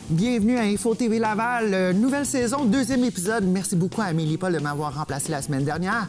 Bienvenue à Info TV Laval, nouvelle saison, deuxième épisode. Merci beaucoup à Amélie Paul de m'avoir remplacé la semaine dernière.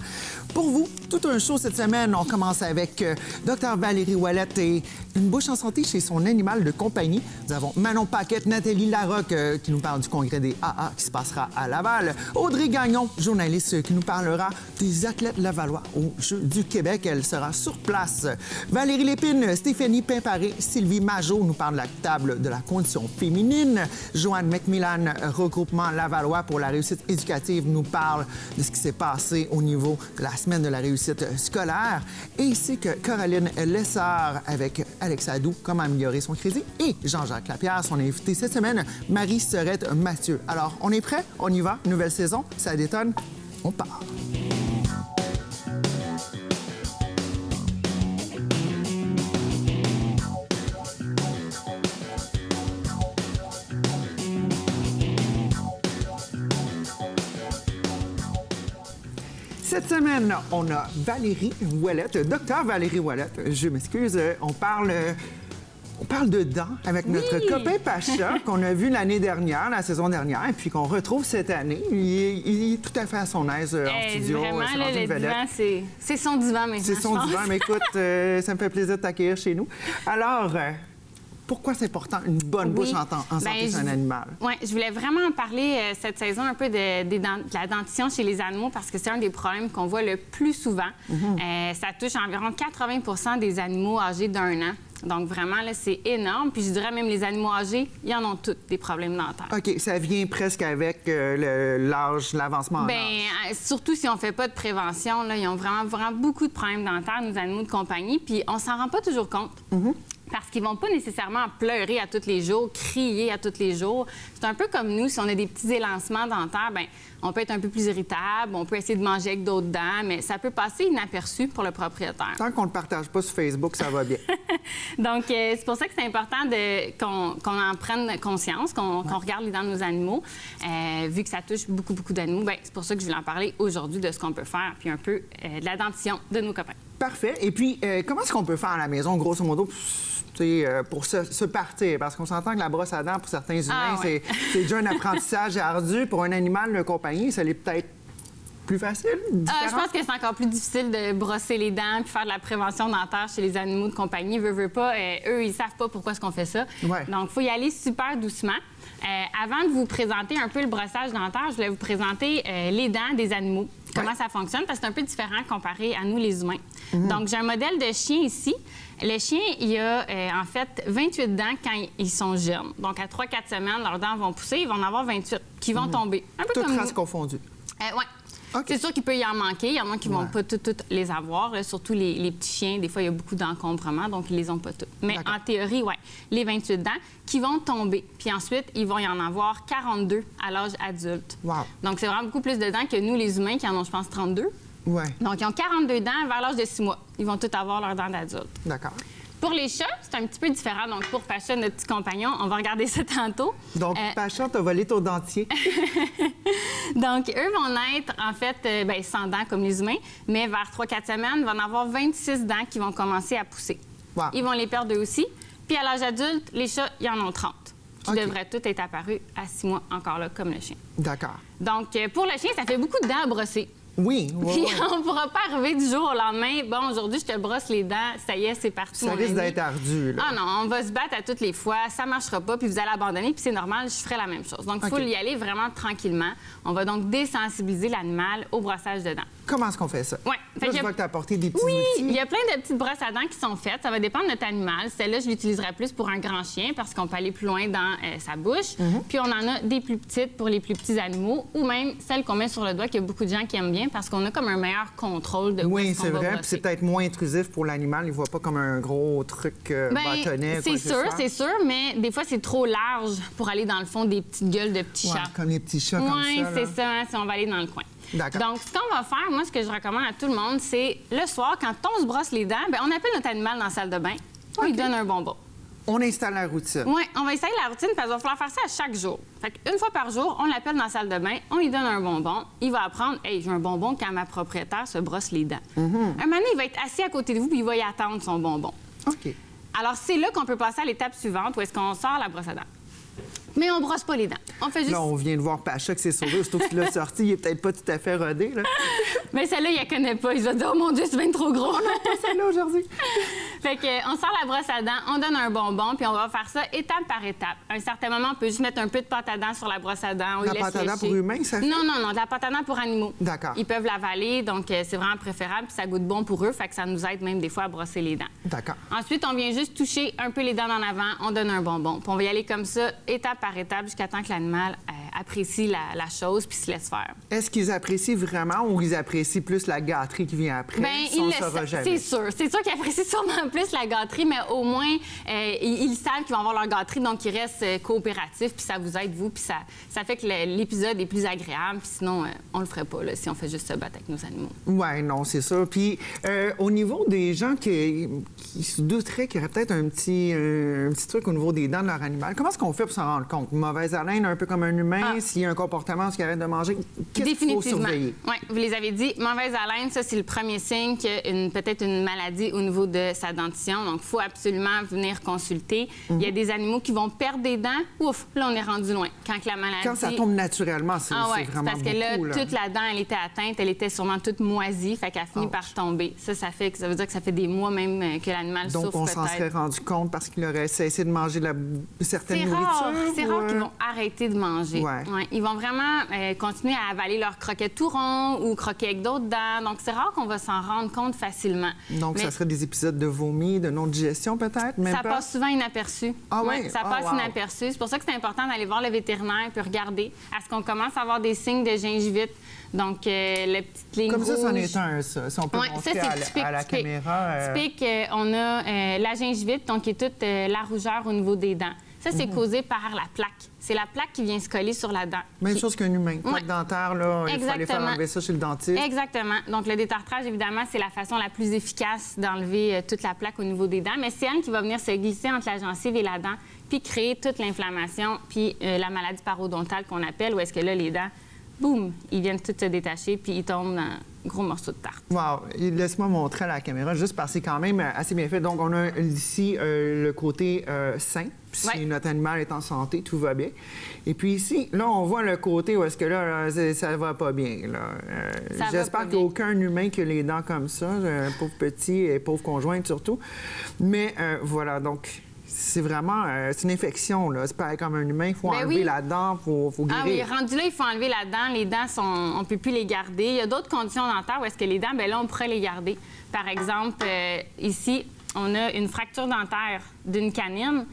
Pour vous, tout un show cette semaine. On commence avec Dr Valérie Ouellette et une bouche en santé chez son animal de compagnie. Nous avons Manon Paquette, Nathalie Larocque qui nous parle du congrès des AA qui se passera à Laval. Audrey Gagnon, journaliste qui nous parlera des athlètes lavallois aux Jeux du Québec. Elle sera sur place. Valérie Lépine, Stéphanie Pimparé, Sylvie Majot nous parlent de la table de la condition féminine. Joanne McMillan, regroupement Lavallois pour la réussite éducative, nous parle de ce qui s'est passé au niveau de la semaine de la réussite scolaire, ainsi que Caroline Lessard avec Alex Adou, comment améliorer son crédit, et Jean-Jacques Lapierre, son invité cette semaine, Marie Serette Mathieu. Alors, on est prêt? On y va? Nouvelle saison, ça détonne, on part. Cette semaine, on a Valérie Ouellette, docteur Valérie Ouellette, je m'excuse, on parle de dents avec notre copain Pacha qu'on a vu l'année dernière, la saison dernière, et puis qu'on retrouve cette année. Il est tout à fait à son aise en studio. Vraiment, là, le divan, c'est son divan maintenant. C'est son divan, mais écoute, ça me fait plaisir de t'accueillir chez nous. Alors, pourquoi c'est important, une bonne bouche en santé sur un animal? Oui, je voulais vraiment parler cette saison un peu de la dentition chez les animaux parce que c'est un des problèmes qu'on voit le plus souvent. Ça touche environ 80 des animaux âgés d'1 an. Donc, vraiment, là, c'est énorme. Puis, je dirais même les animaux âgés, ils en ont tous des problèmes dentaires. OK. Ça vient presque avec l'âge, l'avancement en âge. Surtout si on ne fait pas de prévention, là, ils ont vraiment beaucoup de problèmes dentaires, nos animaux de compagnie. Puis, on s'en rend pas toujours compte. Parce qu'ils vont pas nécessairement pleurer à tous les jours, crier à tous les jours. C'est un peu comme nous, si on a des petits élancements dentaires, bien, on peut être un peu plus irritable, on peut essayer de manger avec d'autres dents, mais ça peut passer inaperçu pour le propriétaire. Tant qu'on ne le partage pas sur Facebook, ça va bien. Donc, c'est pour ça que c'est important qu'on en prenne conscience, qu'on regarde les dents de nos animaux. Vu que ça touche beaucoup d'animaux, bien, c'est pour ça que je voulais en parler aujourd'hui de ce qu'on peut faire, puis un peu de la dentition de nos copains. Parfait. Et puis, comment est-ce qu'on peut faire à la maison, grosso modo, pour se partir? Parce qu'on s'entend que la brosse à dents, pour certains humains, c'est déjà un apprentissage ardu. Pour un animal de compagnie, ça l'est peut-être plus facile, je pense que c'est encore plus difficile de brosser les dents puis faire de la prévention dentaire chez les animaux de compagnie. Veut pas, eux, ils savent pas pourquoi est-ce qu'on fait ça. Ouais. Donc, il faut y aller super doucement. Avant de vous présenter un peu le brossage dentaire, je voulais vous présenter les dents des animaux. Comment ça fonctionne, parce que c'est un peu différent comparé à nous, les humains. Donc, j'ai un modèle de chien ici. Le chien, il a en fait 28 dents quand ils sont jeunes. Donc, à 3-4 semaines, leurs dents vont pousser, ils vont en avoir 28 qui vont tomber. Un peu Toutes comme races confondues. Oui. Okay. C'est sûr qu'il peut y en manquer. Il y en a qui ne vont pas toutes les avoir. Là, surtout les petits chiens, des fois, il y a beaucoup d'encombrements, donc ils les ont pas toutes. Mais en théorie, oui, les 28 dents qui vont tomber. Puis ensuite, ils vont y en avoir 42 à l'âge adulte. Wow. Donc, c'est vraiment beaucoup plus de dents que nous, les humains, qui en ont, je pense, 32. Ouais. Donc, ils ont 42 dents vers l'âge de 6 mois. Ils vont toutes avoir leurs dents d'adulte. D'accord. Pour les chats, c'est un petit peu différent. Donc, pour Pacha, notre petit compagnon, on va regarder ça tantôt. Donc, Pacha, t'as volé ton dentier. Donc, eux vont naître, en fait, sans dents comme les humains, mais vers 3-4 semaines, ils vont en avoir 26 dents qui vont commencer à pousser. Wow. Ils vont les perdre eux aussi. Puis, à l'âge adulte, les chats, il y en ont 30, qui devraient tous être apparus à 6 mois, encore là, comme le chien. D'accord. Donc, pour le chien, ça fait beaucoup de dents à brosser. Oui. Puis on ne pourra pas arriver du jour au lendemain. Bon, aujourd'hui, je te brosse les dents. Ça y est, c'est parti. Ça risque d'être ardu, là. Ah non, on va se battre à toutes les fois. Ça ne marchera pas, puis vous allez abandonner, puis c'est normal, je ferai la même chose. Donc, il faut y aller vraiment tranquillement. On va donc désensibiliser l'animal au brossage de dents. Comment est-ce qu'on fait ça? Oui. Là, je vois que tu as apporté des petits outils. Il y a plein de petites brosses à dents qui sont faites. Ça va dépendre de notre animal. Celle-là, je l'utiliserai plus pour un grand chien parce qu'on peut aller plus loin dans sa bouche. Puis on en a des plus petites pour les plus petits animaux ou même celles qu'on met sur le doigt qu'il y a beaucoup de gens qui aiment bien parce qu'on a comme un meilleur contrôle de où est-ce qu'on va brosser. Puis c'est peut-être moins intrusif pour l'animal. Il ne voit pas comme un gros truc bâtonnet. C'est sûr, mais des fois, c'est trop large pour aller dans le fond des petites gueules de petits chats. Comme les petits chats comme ça. Oui, c'est ça, si on va aller dans le coin. Donc, ce qu'on va faire, moi, ce que je recommande à tout le monde, c'est le soir, quand on se brosse les dents, bien, on appelle notre animal dans la salle de bain. On lui donne un bonbon. On installe la routine. Oui, on va installer la routine parce qu'il va falloir faire ça à chaque jour. Fait qu'une fois par jour, on l'appelle dans la salle de bain, on lui donne un bonbon. Il va apprendre, hey, j'ai un bonbon quand ma propriétaire se brosse les dents. Un moment donné, il va être assis à côté de vous puis il va y attendre son bonbon. OK. Alors, c'est là qu'on peut passer à l'étape suivante où est-ce qu'on sort la brosse à dents. Mais on brosse pas les dents. On fait juste... Là, on vient de voir Pacha qui s'est sauvé. Surtout que tu l'as sorti, il est peut-être pas tout à fait rodé. Là. Mais celle-là, il la connaît pas. Il va dire, oh mon Dieu, c'est bien trop gros. On n'a pas celle-là aujourd'hui. Fait que, on sort la brosse à dents, on donne un bonbon, puis on va faire ça étape par étape. À un certain moment, on peut juste mettre un peu de pâte à dents sur la brosse à dents. La pâte à dents pour humains, ça fait? Non, de la pâte à dents pour animaux. D'accord. Ils peuvent l'avaler, donc c'est vraiment préférable, puis ça goûte bon pour eux, fait que ça nous aide même des fois à brosser les dents. D'accord. Ensuite, on vient juste toucher un peu les dents en avant, on donne un bonbon. Puis on va y aller comme ça, étape par étape, jusqu'à temps que l'animal apprécie la chose puis se laisse faire. Est-ce qu'ils apprécient vraiment ou ils apprécient plus la gâterie qui vient après? Bien, c'est sûr. C'est sûr qu'ils apprécient sûrement plus la gâterie, mais au moins, ils savent qu'ils vont avoir leur gâterie, donc ils restent coopératifs, puis ça vous aide, vous, puis ça fait que l'épisode est plus agréable, puis sinon, on le ferait pas là, si on fait juste se battre avec nos animaux. Oui, non, c'est ça. Puis au niveau des gens qui se douteraient qu'il y aurait peut-être un petit truc au niveau des dents de leur animal, comment est-ce qu'on fait pour s'en rendre compte? Mauvaise haleine, un peu comme un humain, s'il y a un comportement, s'il arrête de manger, qu'est-ce qu'il faut surveiller? Oui, vous les avez dit. Mauvaise haleine, ça, c'est le premier signe qu'il y a peut-être une maladie au niveau de sa dentition. Donc, il faut absolument venir consulter. Il y a des animaux qui vont perdre des dents. Ouf, là, on est rendu loin. Quand la maladie... Quand ça tombe naturellement, c'est vraiment parce que là, beaucoup, toute la dent, elle était atteinte. Elle était sûrement toute moisie. Fait qu'elle finit par tomber. Ça veut dire que ça fait des mois même que l'animal souffre. Donc, on s'en serait rendu compte parce qu'il aurait cessé de manger certaine nourriture? C'est rare qu'ils vont arrêter de manger. Ouais. Ils vont vraiment continuer à avaler leurs croquettes tout ronds ou croquer avec d'autres dents. Donc, c'est rare qu'on va s'en rendre compte facilement. Donc, ça serait des épisodes de vomi, de non-digestion peut-être? Ça passe souvent inaperçu. Ah oui? Ça passe inaperçu. C'est pour ça que c'est important d'aller voir le vétérinaire puis regarder. Est-ce qu'on commence à avoir des signes de gingivite? Donc, les petites lignes comme ça, rouges. c'en est un, ça. Si on peut montrer à la caméra. Typique, on a la gingivite, donc qui est toute la rougeur au niveau des dents. Ça, c'est causé par la plaque. C'est la plaque qui vient se coller sur la dent. Même chose qu'un humain. Plaque dentaire, là, il faut aller faire enlever ça chez le dentiste. Exactement. Donc, le détartrage, évidemment, c'est la façon la plus efficace d'enlever toute la plaque au niveau des dents. Mais c'est elle qui va venir se glisser entre la gencive et la dent, puis créer toute l'inflammation, puis la maladie parodontale qu'on appelle, où est-ce que là, les dents, boum, ils viennent toutes se détacher, puis ils tombent dans un gros morceau de tarte. Wow! Laisse-moi montrer à la caméra, juste parce que c'est quand même assez bien fait. Donc, on a ici le côté sain. Si notre animal est en santé, tout va bien. Et puis ici, là, on voit le côté où est-ce que là, ça va pas bien. J'espère qu'il n'y a aucun humain qui a les dents comme ça, un pauvre petit et pauvre conjointe surtout. Mais voilà, donc... C'est vraiment c'est une infection, là. C'est pas comme un humain, il faut enlever la dent, il faut guérir. Ah oui, rendu là, il faut enlever la dent. Les dents, on ne peut plus les garder. Il y a d'autres conditions dentaires où est-ce que les dents, bien là, on pourrait les garder. Par exemple, ici, on a une fracture dentaire d'une canine.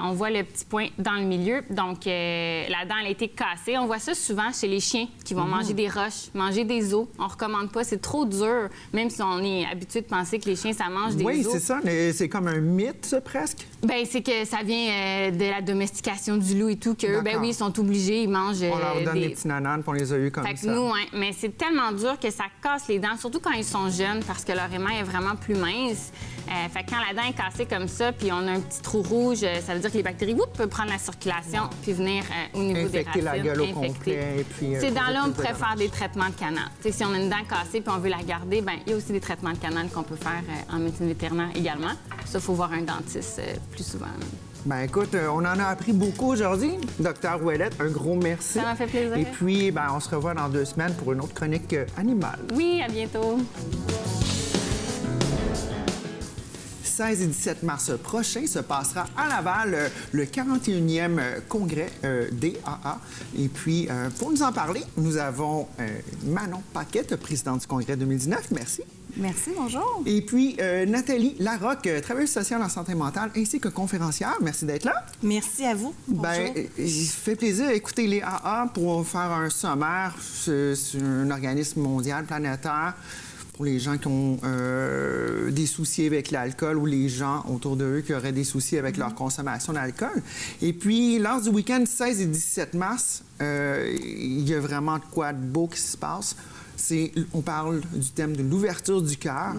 On voit le petit point dans le milieu. Donc, la dent, elle a été cassée. On voit ça souvent chez les chiens qui vont manger des roches, manger des os. On ne recommande pas. C'est trop dur, même si on est habitué de penser que les chiens, ça mange des os. Oui, c'est ça. Mais c'est comme un mythe, ça, presque. Bien, c'est que ça vient de la domestication du loup et tout, qu'eux, ben oui, ils sont obligés, ils mangent on leur donne des petits nananes, puis on les a eus comme fait que ça. nous, mais c'est tellement dur que ça casse les dents, surtout quand ils sont jeunes, parce que leur émail est vraiment plus mince. Fait que quand la dent est cassée comme ça, puis on a un petit trou rouge, ça veut dire que les bactéries peuvent prendre la circulation puis venir au niveau des racines. La gueule au complet. Ces dents-là, on pourrait faire des traitements de canal. T'sais, si on a une dent cassée puis on veut la garder, bien, il y a aussi des traitements de canal qu'on peut faire en médecine vétérinaire également. Ça, il faut voir un dentiste plus souvent. Ben écoute, on en a appris beaucoup aujourd'hui. Docteur Ouellette, un gros merci. Ça m'a fait plaisir. Et puis, ben, on se revoit dans 2 semaines pour une autre chronique animale. Oui, à bientôt. 16 et 17 mars prochain se passera à Laval le 41e congrès DAA. Et puis, pour nous en parler, nous avons Manon Paquette, présidente du congrès 2019. Merci. Merci, bonjour. Et puis, Nathalie Larocque, travailleuse sociale en santé mentale ainsi que conférencière. Merci d'être là. Merci à vous. Bonjour. Bien, il fait plaisir d'écouter les AA pour faire un sommaire sur un organisme mondial, planétaire, pour les gens qui ont des soucis avec l'alcool ou les gens autour d'eux qui auraient des soucis avec leur consommation d'alcool. Et puis, lors du week-end 16 et 17 mars, il y a vraiment de quoi de beau qui se passe. On parle du thème de l'ouverture du cœur.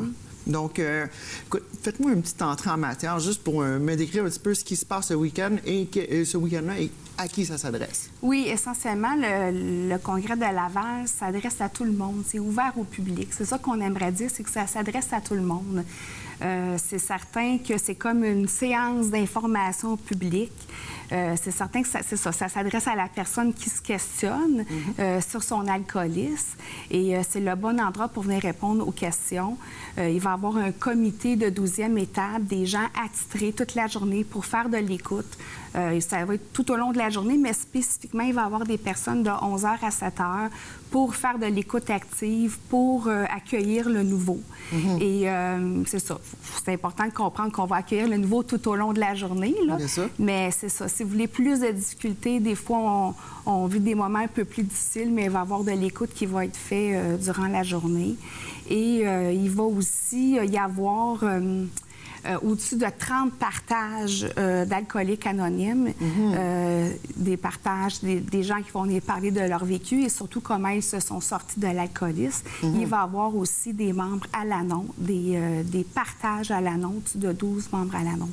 Donc, écoute, faites-moi une petite entrée en matière juste pour me décrire un petit peu ce qui se passe ce week-end et ce week-end-là et à qui ça s'adresse. Oui, essentiellement, le congrès de Laval s'adresse à tout le monde. C'est ouvert au public. C'est ça qu'on aimerait dire, c'est que ça s'adresse à tout le monde. C'est certain que c'est comme une séance d'information publique. C'est certain que ça s'adresse à la personne qui se questionne sur son alcoolisme et c'est le bon endroit pour venir répondre aux questions. Il va y avoir un comité de 12e étape, des gens attitrés toute la journée pour faire de l'écoute. Ça va être tout au long de la journée, mais spécifiquement, il va y avoir des personnes de 11h à 7h pour faire de l'écoute active, pour accueillir le nouveau. Et c'est ça. C'est important de comprendre qu'on va accueillir le nouveau tout au long de la journée. Là. Bien sûr. Mais c'est ça. Si vous voulez plus de difficultés, des fois, on vit des moments un peu plus difficiles, mais il va y avoir de l'écoute qui va être fait durant la journée. Et il va aussi y avoir... au-dessus de 30 partages d'alcooliques anonymes, des partages, des gens qui vont venir parler de leur vécu et surtout comment ils se sont sortis de l'alcoolisme. Il va y avoir aussi des membres à l'ANON, des partages à l'ANON, de 12 membres à l'ANON,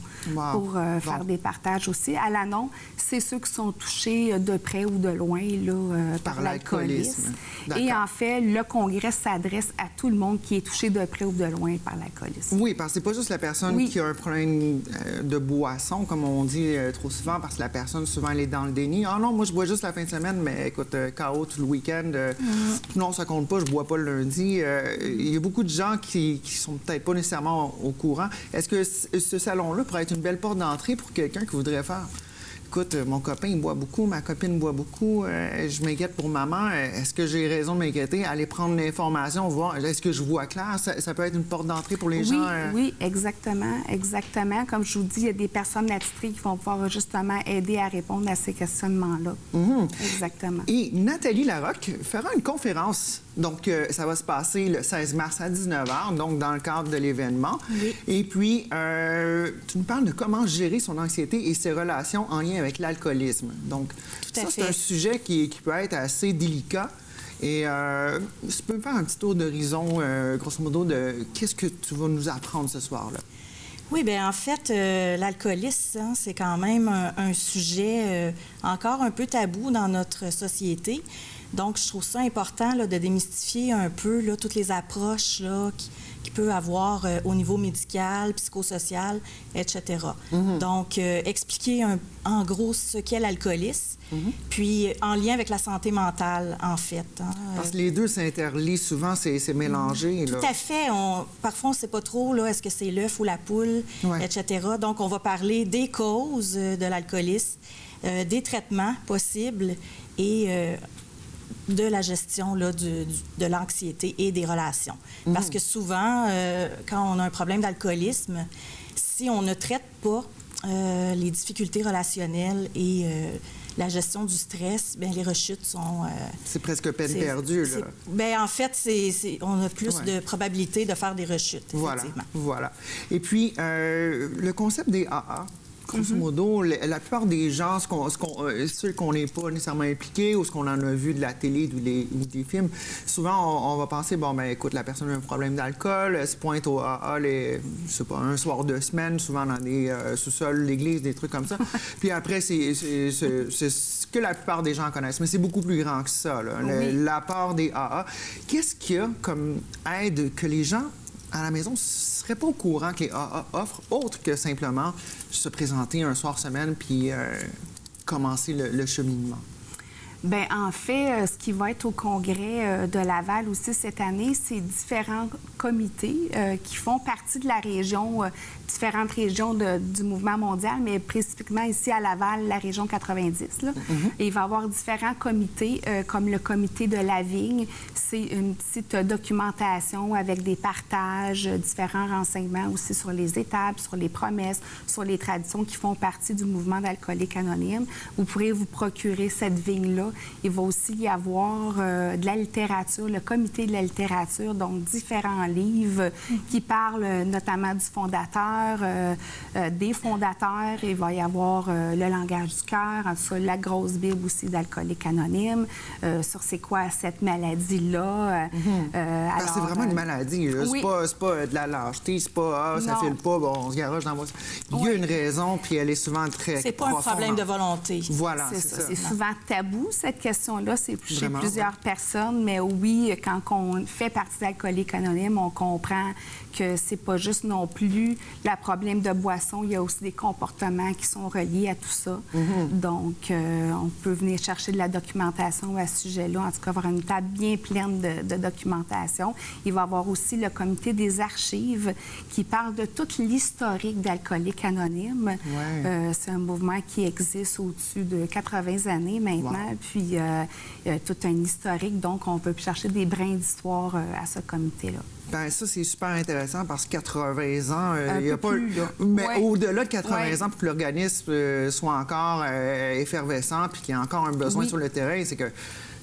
pour faire des partages aussi. À l'ANON, c'est ceux qui sont touchés de près ou de loin là, par l'alcoolisme. Et en fait, le congrès s'adresse à tout le monde qui est touché de près ou de loin par l'alcoolisme. Oui, parce que c'est pas juste la personne qui a un problème de boisson, comme on dit trop souvent, parce que la personne, souvent, elle est dans le déni. « Ah non, moi, je bois juste la fin de semaine, mais écoute, KO tout le week-end. Non, ça compte pas, je bois pas le lundi. » Il y a beaucoup de gens qui sont peut-être pas nécessairement au courant. Est-ce que ce salon-là pourrait être une belle porte d'entrée pour quelqu'un qui voudrait faire... Écoute, mon copain, il boit beaucoup, ma copine boit beaucoup, je m'inquiète pour maman, est-ce que j'ai raison de m'inquiéter? Aller prendre l'information, voir, est-ce que je vois clair? Ça peut être une porte d'entrée pour les gens? Oui, exactement, exactement. Comme je vous dis, il y a des personnes attitrées qui vont pouvoir justement aider à répondre à ces questionnements-là. Exactement. Et Nathalie Larocque fera une conférence. Donc, ça va se passer le 16 mars à 19h, donc dans le cadre de l'événement. Oui. Et puis, tu nous parles de comment gérer son anxiété et ses relations en lien avec l'alcoolisme. Donc, ça, c'est un sujet qui peut être assez délicat. Et tu peux me faire un petit tour d'horizon, grosso modo, de qu'est-ce que tu vas nous apprendre ce soir-là? Oui, bien, en fait, l'alcoolisme, hein, c'est quand même un sujet encore un peu tabou dans notre société. Donc, je trouve ça important là, de démystifier un peu là, toutes les approches là, qu'il peut avoir au niveau médical, psychosocial, etc. Donc, expliquer en gros ce qu'est l'alcoolisme, puis en lien avec la santé mentale, en fait. Hein. Parce que les deux s'interlient souvent, c'est mélangé. Tout là. à fait. Parfois, on ne sait pas trop, là, est-ce que c'est l'œuf ou la poule, etc. Donc, on va parler des causes de l'alcoolisme, des traitements possibles et de la gestion là, de l'anxiété et des relations. Parce que souvent, quand on a un problème d'alcoolisme, si on ne traite pas les difficultés relationnelles et la gestion du stress, bien, les rechutes sont... c'est presque peine perdue, là. Bien, en fait, on a plus de probabilité de faire des rechutes, effectivement. Voilà. Et puis, le concept des AA, grosso modo, la plupart des gens, ceux qu'on n'est pas nécessairement impliqués ou ce qu'on en a vu de la télé ou des films, souvent, on va penser, bon, ben écoute, la personne a un problème d'alcool, elle se pointe au AA, je sais pas, un soir de semaine, souvent dans des sous-sols d'église, des trucs comme ça. Puis après, c'est ce que la plupart des gens connaissent. Mais c'est beaucoup plus grand que ça, là, l'apport des AA. Qu'est-ce qu'il y a comme aide que les gens à la maison ne seraient pas au courant que les AA offrent, autre que simplement se présenter un soir semaine puis commencer le cheminement? Bien, en fait, ce qui va être au congrès de Laval aussi cette année, c'est différents comités qui font partie de la région, différentes régions du mouvement mondial, mais spécifiquement ici à Laval, la région 90. Là. Et il va y avoir différents comités, comme le comité de la vigne. C'est une petite documentation avec des partages, différents renseignements aussi sur les étapes, sur les promesses, sur les traditions qui font partie du mouvement d'Alcooliques Anonymes. Vous pourrez vous procurer cette vigne-là. Il va aussi y avoir de la littérature, le comité de la littérature, donc différents livres qui parlent notamment du fondateur, des fondateurs. Il va y avoir le langage du cœur, en tout cas la grosse Bible aussi d'Alcooliques Anonymes, sur c'est quoi cette maladie-là. Alors, c'est vraiment une maladie. C'est pas de la lâcheté, c'est pas ça file pas, bon, on se garoche dans moi. Il y a une raison, puis elle est souvent très c'est pas un problème de volonté. Voilà, c'est ça. C'est souvent tabou, cette question-là, c'est chez Vraiment, plusieurs personnes, mais oui, quand on fait partie d'Alcooliques Anonymes, on comprend que c'est pas juste non plus le problème de boisson, il y a aussi des comportements qui sont reliés à tout ça. Donc, on peut venir chercher de la documentation à ce sujet-là, en tout cas avoir une table bien pleine de documentation. Il va y avoir aussi le comité des archives qui parle de toute l'historique d'Alcooliques Anonymes. Ouais. C'est un mouvement qui existe au-dessus de 80 années maintenant, puis tout un historique, donc on peut chercher des brins d'histoire à ce comité-là. Ben ça, c'est super intéressant parce que 80 ans, il n'y a peu pas... plus, là. Mais Ouais. au-delà de 80 Ouais. ans, pour que l'organisme soit encore effervescent puis qu'il y a encore un besoin Oui. sur le terrain, c'est que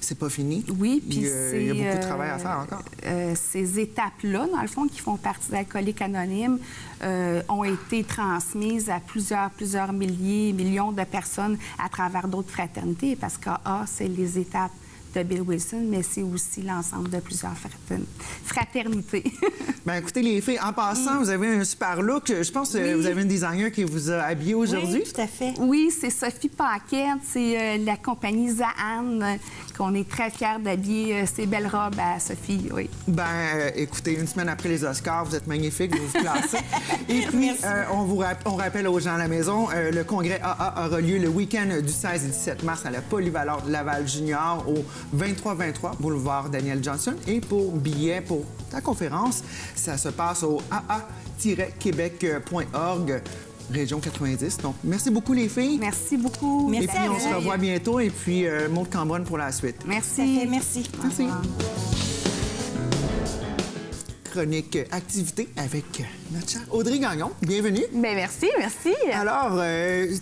c'est pas fini. Oui, puis il y a beaucoup de travail à c'est, faire encore. Ces étapes-là, dans le fond, qui font partie d'Alcooliques Anonymes, ont été transmises à plusieurs millions de personnes à travers d'autres fraternités, parce qu'AA, c'est les étapes de Bill Wilson, mais c'est aussi l'ensemble de plusieurs fraternités. Ben écoutez, les filles, en passant, vous avez un super look. Je pense que vous avez une designer qui vous a habillé aujourd'hui. Oui, tout à fait. Oui, c'est Sophie Paquette, c'est la compagnie Zahn, qu'on est très fiers d'habiller ces belles robes à Sophie, oui. Ben, écoutez, une semaine après les Oscars, vous êtes magnifiques, vous vous classez. Et puis, on rappelle aux gens à la maison, le congrès AA aura lieu le week-end du 16 et 17 mars à la Polyvalente Laval Junior au 2323 boulevard Daniel Johnson. Et pour billets pour ta conférence, ça se passe au aa-québec.org. Région 90. Donc, merci beaucoup, les filles. Merci beaucoup. Et Merci puis, à on vous. se revoit bientôt. Et puis, Maud Cambronne pour la suite. Tout à Merci. fait, merci. Merci. Chronique activité avec notre chère Audrey Gagnon. Bienvenue. Bien, merci. Alors,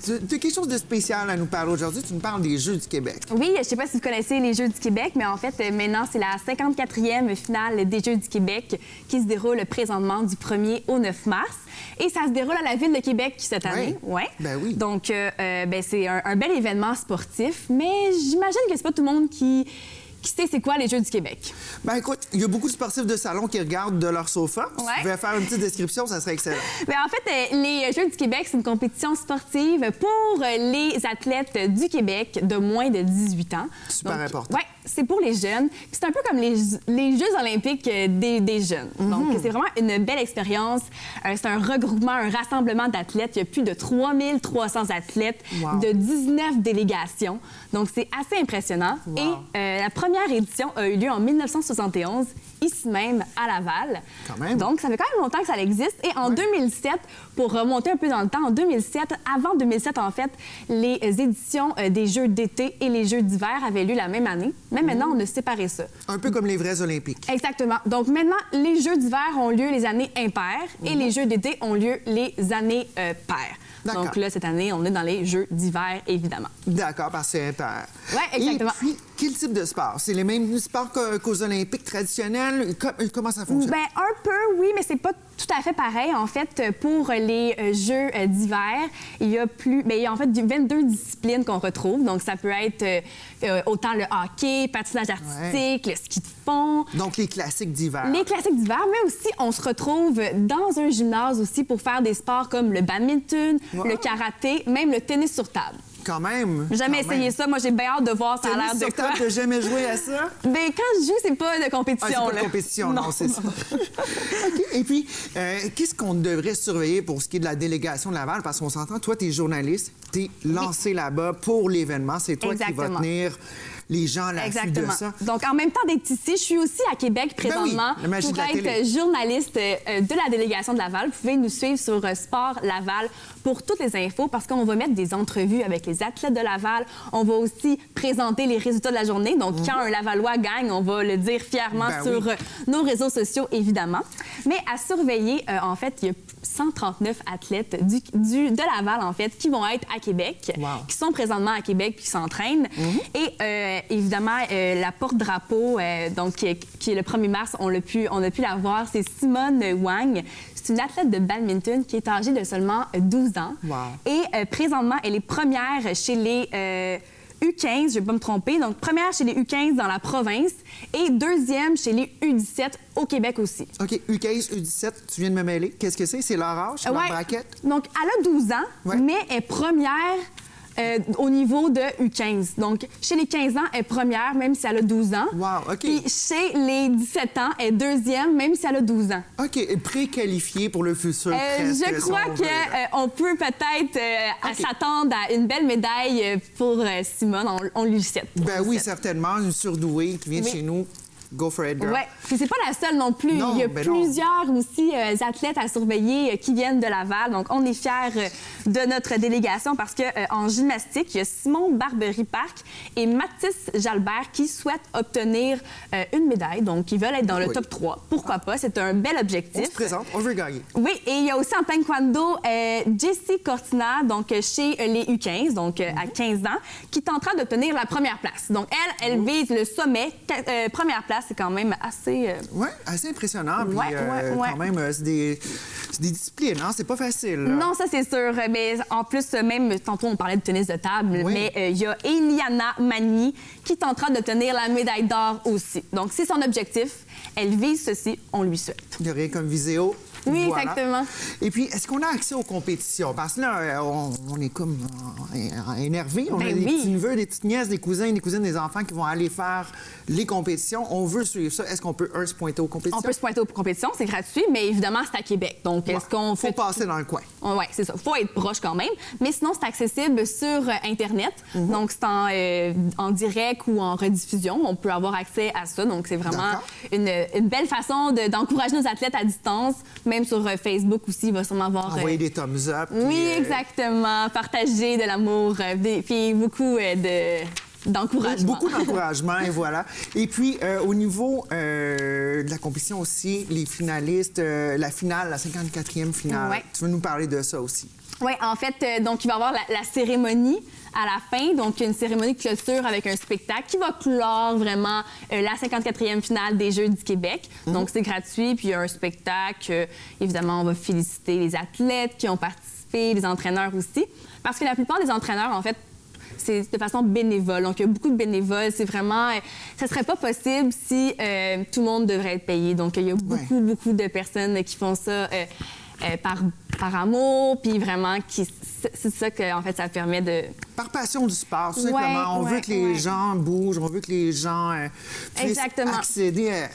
tu as quelque chose de spécial à nous parler aujourd'hui. Tu nous parles des Jeux du Québec. Oui, je ne sais pas si vous connaissez les Jeux du Québec, mais en fait, maintenant, c'est la 54e finale des Jeux du Québec qui se déroule présentement du 1er au 9 mars. Et ça se déroule à la Ville de Québec cette année. Ouais. Ben oui. Donc, c'est un bel événement sportif, mais j'imagine que c'est pas tout le monde qui sait c'est quoi les Jeux du Québec. Ben écoute, il y a beaucoup de sportifs de salon qui regardent de leur sofa. Si Ouais. tu pouvais faire une petite description, ça serait excellent. Bien, en fait, les Jeux du Québec, c'est une compétition sportive pour les athlètes du Québec de moins de 18 ans. Super important. Oui, c'est pour les jeunes. Puis c'est un peu comme les Jeux olympiques des jeunes. Donc, c'est vraiment une belle expérience. C'est un regroupement, un rassemblement d'athlètes. Il y a plus de 3300 athlètes Wow. de 19 délégations. Donc, c'est assez impressionnant. Wow. Et la première édition a eu lieu en 1971, ici même à Laval. Quand même. Donc, ça fait quand même longtemps que ça existe. Et en 2007, pour remonter un peu dans le temps, en 2007, avant 2007, en fait, les éditions des Jeux d'été et les Jeux d'hiver avaient lieu la même année. Mais maintenant, on a séparé ça. Un peu comme les vrais Olympiques. Exactement. Donc maintenant, les Jeux d'hiver ont lieu les années impaires et les Jeux d'été ont lieu les années paires. D'accord. Donc là, cette année, on est dans les Jeux d'hiver, évidemment. D'accord, parce que c'est impair. Ouais, exactement. Et puis, quel type de sport? C'est les mêmes sports qu'aux Olympiques traditionnels? Comment ça fonctionne? Ben un peu, oui, mais c'est pas tout à fait pareil. En fait, pour les Jeux d'hiver, il y a en fait 22 disciplines qu'on retrouve. Donc, ça peut être autant le hockey, patinage artistique, le ski de fond. Donc, les classiques d'hiver. Les classiques d'hiver, mais aussi, on se retrouve dans un gymnase aussi pour faire des sports comme le badminton, Wow. le karaté, même le tennis sur table. Quand même. Jamais quand essayé même. ça. Moi, j'ai bien hâte de voir ça a l'air Tennis de sur quoi. table, t'as jamais joué à ça? Ben, quand je joue, c'est pas de compétition. Ah, c'est pas de là. compétition, non, c'est ça. OK. Et puis, qu'est-ce qu'on devrait surveiller pour ce qui est de la délégation de Laval? Parce qu'on s'entend, toi, t'es journaliste, t'es lancé là-bas pour l'événement. C'est toi qui vas Exactement. tenir les gens à l'affût de Exactement. ça. Donc, en même temps d'être ici, je suis aussi à Québec présentement oui, la magie pour de la être télé. journaliste de la délégation de Laval. Vous pouvez nous suivre sur Sport Laval pour toutes les infos parce qu'on va mettre des entrevues avec les athlètes de Laval. On va aussi présenter les résultats de la journée. Donc, quand un Lavallois gagne, on va le dire fièrement Ben sur oui. nos réseaux sociaux, évidemment. Mais à surveiller, en fait, il y a 139 athlètes de Laval, en fait, qui vont être à Québec, Wow. qui sont présentement à Québec, qui s'entraînent. Et évidemment, la porte-drapeau, donc qui est le 1er mars, on a pu la voir, c'est Simone Wang. C'est une athlète de badminton qui est âgée de seulement 12 ans. Wow. Et présentement, elle est première chez les U15, je ne vais pas me tromper. Donc, première chez les U15 dans la province et deuxième chez les U17 au Québec aussi. OK, U15, U17, tu viens de me mêler. Qu'est-ce que c'est? C'est leur âge, leur Ouais. braquette? Donc, elle a 12 ans, Ouais. mais elle est première au niveau de U15. Donc, chez les 15 ans, elle est première, même si elle a 12 ans. Wow, OK. Puis chez les 17 ans, elle est deuxième, même si elle a 12 ans. OK, et préqualifié pour le futur presque, Je crois si on veut. qu'on peut peut-être s'attendre à une belle médaille pour Simone. On lui souhaite. Ben oui, certainement. Une surdouée qui vient de chez nous. Go for it, girl. Oui, puis c'est pas la seule non plus. Non, il y a ben non. plusieurs aussi athlètes à surveiller qui viennent de Laval. Donc, on est fiers de notre délégation parce que en gymnastique, il y a Simon Barbery-Parc et Mathis Jalbert qui souhaitent obtenir une médaille. Donc, ils veulent être dans le top 3. Pourquoi pas? C'est un bel objectif. On se présente, on veut gagner. Oui, et il y a aussi en taekwondo Jessie Cortina, donc chez les U15, donc à 15 ans, qui tentera d'obtenir la première place. Donc, elle vise le sommet. Première place, c'est quand même assez... Oui, assez impressionnant. Puis, Ouais. quand même, c'est des disciplines, hein? C'est pas facile. Là. Non, ça, c'est sûr. Mais en plus, même tantôt, on parlait de tennis de table, Oui. mais il y a Eliana Magny qui tentera d'obtenir la médaille d'or aussi. Donc, c'est son objectif. Elle vise ceci, on lui souhaite. Il n'y a rien comme vidéo. Oui, Voilà. exactement. Et puis, est-ce qu'on a accès aux compétitions? Parce que là, on est comme énervé. On a des oui. petits neveux, des petites nièces, des cousins, des cousines, des enfants qui vont aller faire les compétitions. On veut suivre ça. Est-ce qu'on peut, se pointer aux compétitions? On peut se pointer aux compétitions, c'est gratuit, mais évidemment, c'est à Québec. Donc, est-ce qu'on Faut fait... passer dans le coin. Oui, c'est ça. Il faut être proche quand même. Mais sinon, c'est accessible sur Internet. Donc, c'est en direct ou en rediffusion. On peut avoir accès à ça. Donc, c'est vraiment une belle façon d'encourager nos athlètes à distance. Même sur Facebook aussi, il va sûrement avoir... Envoyer des thumbs up. Oui, exactement. Partager de l'amour. Puis beaucoup d'encouragement. Beaucoup d'encouragement, et voilà. Et puis, au niveau de la compétition aussi, les finalistes, la finale, la 54e finale, Ouais. tu veux nous parler de ça aussi? Oui, en fait, donc il va y avoir la cérémonie à la fin, donc une cérémonie de clôture avec un spectacle qui va clore vraiment la 54e finale des Jeux du Québec. Donc c'est gratuit, puis il y a un spectacle. Évidemment, on va féliciter les athlètes qui ont participé, les entraîneurs aussi, parce que la plupart des entraîneurs, en fait, c'est de façon bénévole. Donc, il y a beaucoup de bénévoles. C'est vraiment... ça serait pas possible si tout le monde devrait être payé. Donc, il y a beaucoup de personnes qui font ça par amour, puis vraiment, c'est ça que, en fait, ça permet de... Par passion du sport, tout simplement. On veut que les gens bougent, on veut que les gens puissent accéder à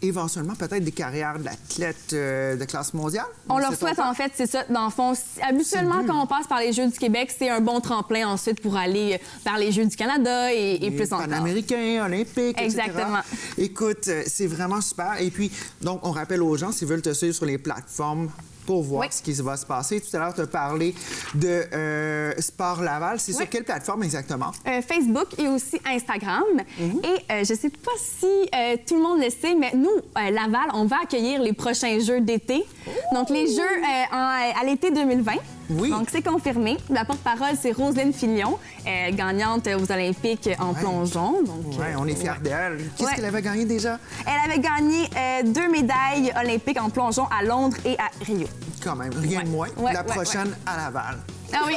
éventuellement peut-être des carrières d'athlètes de classe mondiale. On leur souhaite, en fait, c'est ça, dans le fond. Habituellement, quand on passe par les Jeux du Québec, c'est un bon tremplin ensuite pour aller vers les Jeux du Canada et plus encore. Panaméricains, olympiques, Exactement. etc. Écoute, c'est vraiment super. Et puis, donc, on rappelle aux gens, s'ils veulent te suivre sur les plateformes pour voir ce qui va se passer. Tout à l'heure, tu as parlé de Sport Laval. C'est sur quelle plateforme exactement? Facebook et aussi Instagram. Et je ne sais pas si tout le monde le sait, mais nous, Laval, on va accueillir les prochains Jeux d'été. Donc, les Jeux à l'été 2020. Oui. Donc, c'est confirmé. La porte-parole, c'est Roselyne Filion, gagnante aux Olympiques en plongeon. Oui, on est fiers d'elle. Qu'est-ce qu'elle avait gagné déjà? Elle avait gagné 2 médailles olympiques en plongeon à Londres et à Rio. Quand même, rien de moins. La prochaine à Laval. Ah oui,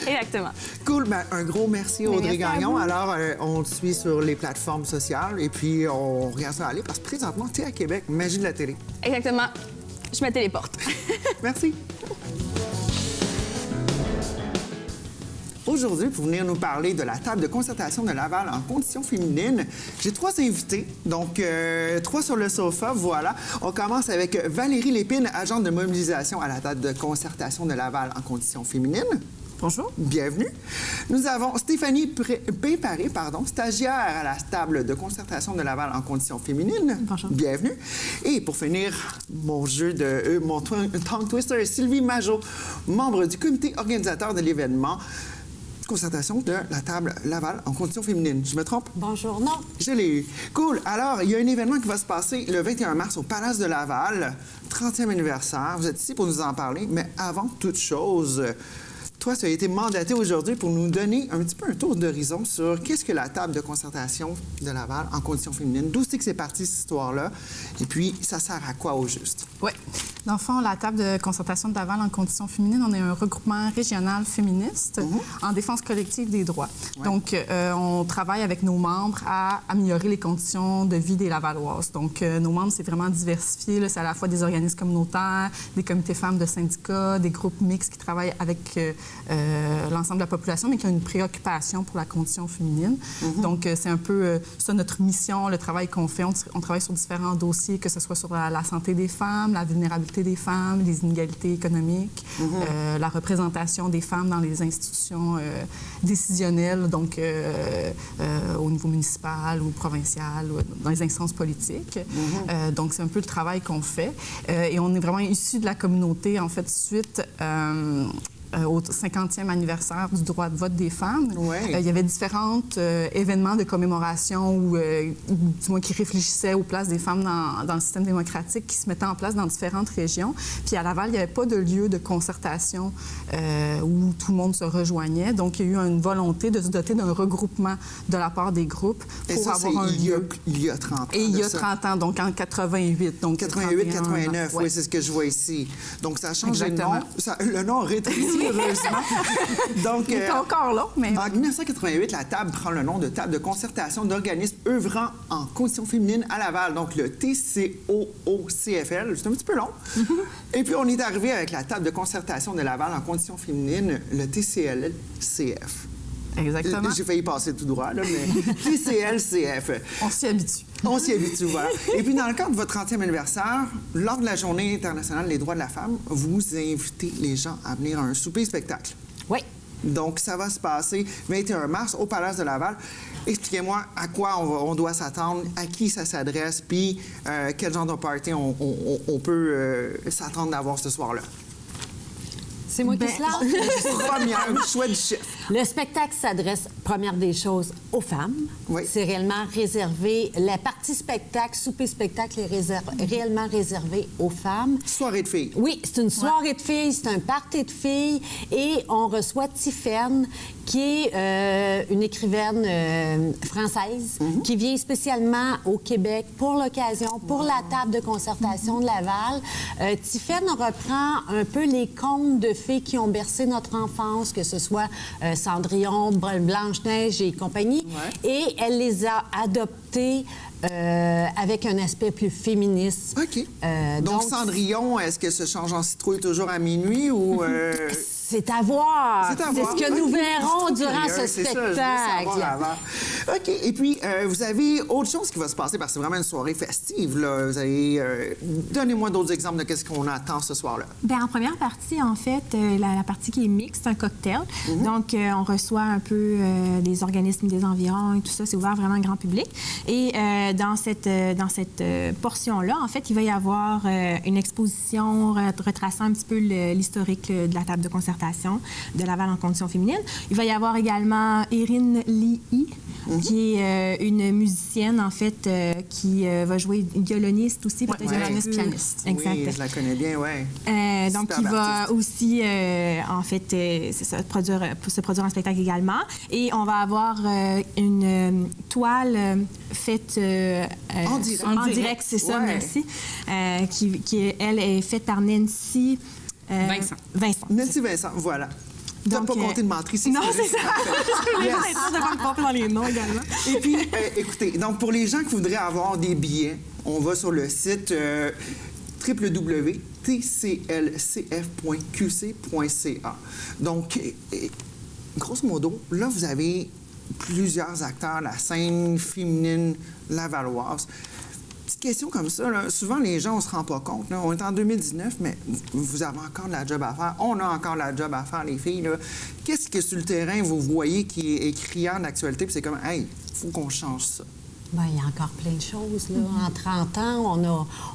exactement. Cool. Ben, un gros merci, Audrey merci Gagnon. Alors, on te suit sur les plateformes sociales et puis on regarde ça aller parce que présentement, tu es à Québec, magie de la télé. Exactement. Je me téléporte. Merci. Aujourd'hui, pour venir nous parler de la table de concertation de Laval en conditions féminines, j'ai 3 invités, donc 3 sur le sofa, voilà. On commence avec Valérie Lépine, agente de mobilisation à la table de concertation de Laval en conditions féminines. Bonjour. Bienvenue. Nous avons Stéphanie Péparé, stagiaire à la table de concertation de Laval en conditions féminines. Bonjour. Bienvenue. Et pour finir, mon tongue twister, Sylvie Majot, membre du comité organisateur de l'événement concertation de la table Laval en conditions féminines. Je me trompe? Bonjour. Non. Je l'ai eu. Cool. Alors, il y a un événement qui va se passer le 21 mars au Palace de Laval, 30e anniversaire. Vous êtes ici pour nous en parler, mais avant toute chose, toi, tu as été mandaté aujourd'hui pour nous donner un petit peu un tour d'horizon sur qu'est-ce que la table de concertation de Laval en conditions féminines, d'où c'est que c'est parti cette histoire-là, et puis ça sert à quoi au juste? Oui. Dans le fond, la table de concertation de Laval en conditions féminines, on est un regroupement régional féministe en défense collective des droits. Ouais. Donc, on travaille avec nos membres à améliorer les conditions de vie des Lavalloises. Donc, nos membres, c'est vraiment diversifié. Là. C'est à la fois des organismes communautaires, des comités femmes de syndicats, des groupes mixtes qui travaillent avec l'ensemble de la population, mais qui ont une préoccupation pour la condition féminine. Donc, c'est un peu ça notre mission, le travail qu'on fait. On travaille sur différents dossiers, que ce soit sur la santé des femmes, la vulnérabilité des femmes, les inégalités économiques, la représentation des femmes dans les institutions décisionnelles, donc au niveau municipal ou provincial, ou dans les instances politiques. Donc, c'est un peu le travail qu'on fait. Et on est vraiment issus de la communauté, en fait, suite au 50e anniversaire du droit de vote des femmes. Il y avait différents événements de commémoration ou du moins qui réfléchissaient aux places des femmes dans le système démocratique qui se mettaient en place dans différentes régions. Puis à Laval, il n'y avait pas de lieu de concertation où tout le monde se rejoignait. Donc, il y a eu une volonté de se doter d'un regroupement de la part des groupes pour ça, avoir un lieu. Il y a 30 ans. Et il y a 30 ans, donc en 88. Donc 88, 89, oui, c'est ce que je vois ici. Donc, ça a changé de nom. Le nom a rétréci. Heureusement. Donc, il est encore là, mais... En 1988, la table prend le nom de table de concertation d'organismes œuvrant en conditions féminines à Laval, donc le TCOOCFL. C'est un petit peu long. Et puis, on est arrivé avec la table de concertation de Laval en conditions féminines, le TCLCF. Exactement. J'ai failli passer tout droit, là, mais TCLCF. On s'y habitue. On s'y habitue, voilà. Et puis, dans le cadre de votre 30e anniversaire, lors de la Journée internationale des droits de la femme, vous invitez les gens à venir à un souper-spectacle. Oui. Donc, ça va se passer 21 mars au Palace de Laval. Expliquez-moi à quoi on doit s'attendre, à qui ça s'adresse, puis quel genre de party on peut s'attendre d'avoir ce soir-là. C'est moi qui se lance. Première, choix du chef. Le spectacle s'adresse, première des choses, aux femmes. Oui. C'est réellement réservé. La partie spectacle, souper-spectacle est réellement réservée aux femmes. Soirée de filles. Oui, c'est une soirée de filles, c'est un party de filles. Et on reçoit Tiffaine, qui est une écrivaine française, qui vient spécialement au Québec pour l'occasion, pour la table de concertation de Laval. Tiffaine reprend un peu les contes de filles qui ont bercé notre enfance, que ce soit Cendrillon, Blanche-Neige et compagnie. Et elle les a adoptés avec un aspect plus féministe. OK. Donc, Cendrillon, est-ce que se change en citrouille toujours à minuit ou... C'est à voir. C'est ce que nous verrons durant ce spectacle. OK. Et puis, vous avez autre chose qui va se passer, parce que c'est vraiment une soirée festive, là. Vous allez... Donnez-moi d'autres exemples de ce qu'on attend ce soir-là. Bien, en première partie, en fait, la partie qui est mixte, c'est un cocktail. Donc, on reçoit un peu des organismes des environs et tout ça. C'est ouvert vraiment grand public. Et dans cette portion-là, en fait, il va y avoir une exposition retraçant un petit peu l'historique de la table de concertation de Laval en conditions féminines. Il va y avoir également Erin Lee, qui est une musicienne, en fait, qui va jouer une violoniste aussi, peut-être violoniste-pianiste. Exact. Oui, je la connais bien, oui. Donc, il va aussi, en fait, c'est ça, se produire un spectacle également. Et on va avoir une toile faite en direct, c'est ça, merci, qui, elle, est faite par Nancy... Vincent. Nancy Vincent, voilà. Tu n'as pas compté de menterie, c'est non, c'est ça. Je voulais juste être sûre de pas me tromper dans les noms également. Et puis, écoutez, donc pour les gens qui voudraient avoir des billets, on va sur le site www.tclcf.qc.ca. Donc, grosso modo, là, vous avez plusieurs acteurs, la scène féminine lavalloise. Petite question comme ça, là, souvent les gens, on se rend pas compte. Là. On est en 2019, mais vous avez encore de la job à faire. On a encore de la job à faire, les filles. Là. Qu'est-ce que sur le terrain, vous voyez qui est criant d'actualité? Puis c'est comme, hey, il faut qu'on change ça. Bien, il y a encore plein de choses. Là. En 30 ans,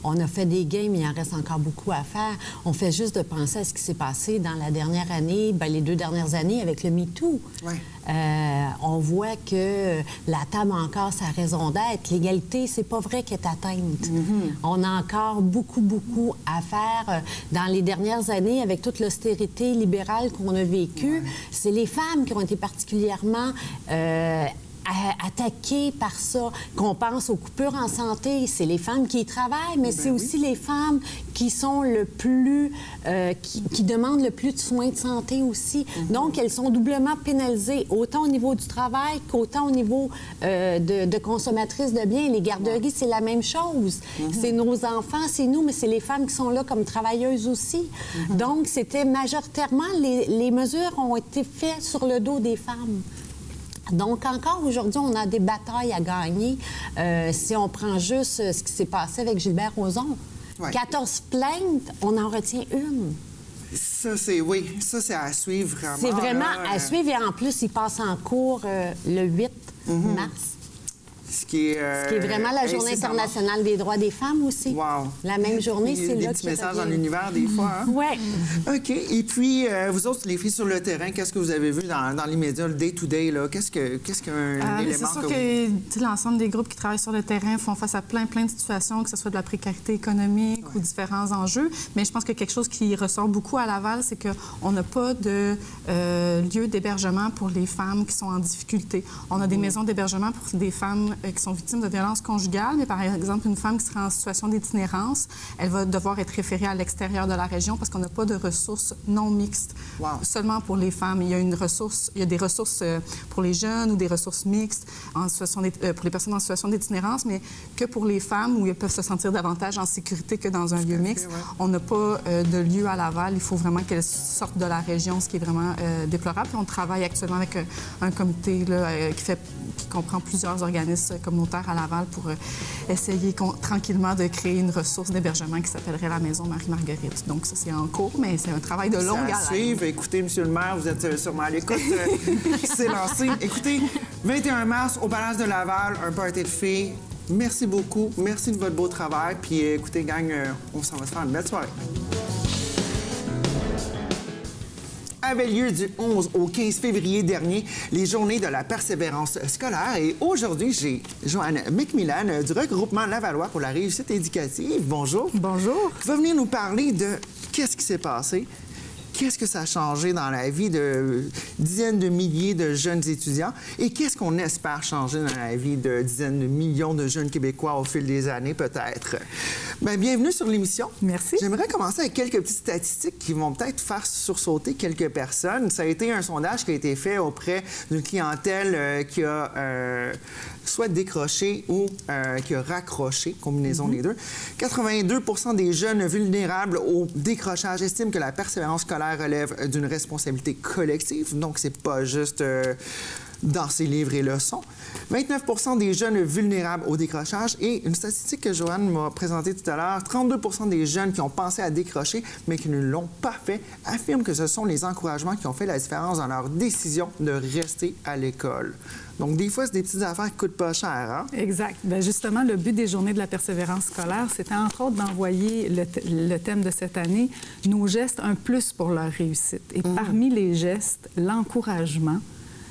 on a fait des games, il en reste encore beaucoup à faire. On fait juste de penser à ce qui s'est passé dans la dernière année, bien, les 2 dernières années avec le MeToo. Ouais. On voit que la table a encore sa raison d'être. L'égalité, c'est pas vrai qu'elle est atteinte. On a encore beaucoup, beaucoup à faire. Dans les dernières années, avec toute l'austérité libérale qu'on a vécue, c'est les femmes qui ont été particulièrement attaquées par ça. Qu'on pense aux coupures en santé, c'est les femmes qui y travaillent, mais c'est aussi les femmes qui sont le plus... qui demandent le plus de soins de santé aussi. Donc, elles sont doublement pénalisées, autant au niveau du travail qu'autant au niveau de consommatrices de biens. Les garderies, c'est la même chose. C'est nos enfants, c'est nous, mais c'est les femmes qui sont là comme travailleuses aussi. Donc, c'était majoritairement... Les mesures ont été faites sur le dos des femmes. Donc, encore aujourd'hui, on a des batailles à gagner. Si on prend juste ce qui s'est passé avec Gilbert Rozon, 14 plaintes, on en retient une. Ça, c'est à suivre vraiment. C'est vraiment à suivre. Et en plus, il passe en cours le 8 mars. Ce qui est vraiment la Journée internationale des droits des femmes aussi. Wow. La même journée, c'est là des petits messages dans l'univers, des fois. Hein? Oui. OK. Et puis, vous autres, les filles sur le terrain, qu'est-ce que vous avez vu dans les médias, le day-to-day, là? Qu'est-ce qu'un élément c'est sûr que l'ensemble des groupes qui travaillent sur le terrain font face à plein de situations, que ce soit de la précarité économique ou différents enjeux. Mais je pense que quelque chose qui ressort beaucoup à Laval, c'est qu'on n'a pas de lieu d'hébergement pour les femmes qui sont en difficulté. On a des maisons d'hébergement pour des femmes qui sont victimes de violences conjugales, mais par exemple, une femme qui sera en situation d'itinérance, elle va devoir être référée à l'extérieur de la région parce qu'on n'a pas de ressources non mixtes. Seulement pour les femmes. Il y a des ressources pour les jeunes ou des ressources mixtes pour les personnes en situation d'itinérance, mais que pour les femmes où elles peuvent se sentir davantage en sécurité que dans un lieu mixte. On n'a pas de lieu à Laval. Il faut vraiment qu'elles sortent de la région, ce qui est vraiment déplorable. Puis on travaille actuellement avec un comité là, qui comprend plusieurs organismes communautaires à Laval pour essayer tranquillement de créer une ressource d'hébergement qui s'appellerait la Maison Marie-Marguerite. Donc, ça, c'est en cours, mais c'est un travail de longue haleine. Écoutez, M. le maire, vous êtes sûrement à l'écoute. C'est lancé. Écoutez, 21 mars, au Palace de Laval, un party de filles. Merci beaucoup. Merci de votre beau travail. Puis, écoutez, gang, on s'en va se faire une belle soirée. Avait lieu du 11 au 15 février dernier, les journées de la persévérance scolaire. Et aujourd'hui, j'ai Joanne McMillan du regroupement Lavallois pour la réussite éducative. Bonjour. Bonjour. Qui va venir nous parler de qu'est-ce qui s'est passé, qu'est-ce que ça a changé dans la vie de dizaines de milliers de jeunes étudiants et qu'est-ce qu'on espère changer dans la vie de dizaines de millions de jeunes Québécois au fil des années, peut-être. Bien, bienvenue sur l'émission. Merci. J'aimerais commencer avec quelques petites statistiques qui vont peut-être faire sursauter quelques personnes. Ça a été un sondage qui a été fait auprès d'une clientèle qui a soit décroché ou qui a raccroché, combinaison des deux. 82 des jeunes vulnérables au décrochage estiment que la persévérance scolaire relève d'une responsabilité collective. Donc, c'est pas juste dans ses livres et leçons. 29 des jeunes vulnérables au décrochage et une statistique que Joanne m'a présentée tout à l'heure, 32 des jeunes qui ont pensé à décrocher mais qui ne l'ont pas fait affirment que ce sont les encouragements qui ont fait la différence dans leur décision de rester à l'école. Donc, des fois, c'est des petites affaires qui coûtent pas cher, hein? Exact. Bien, justement, le but des Journées de la persévérance scolaire, c'était entre autres d'envoyer le thème de cette année, nos gestes, un plus pour leur réussite. Et parmi les gestes, l'encouragement,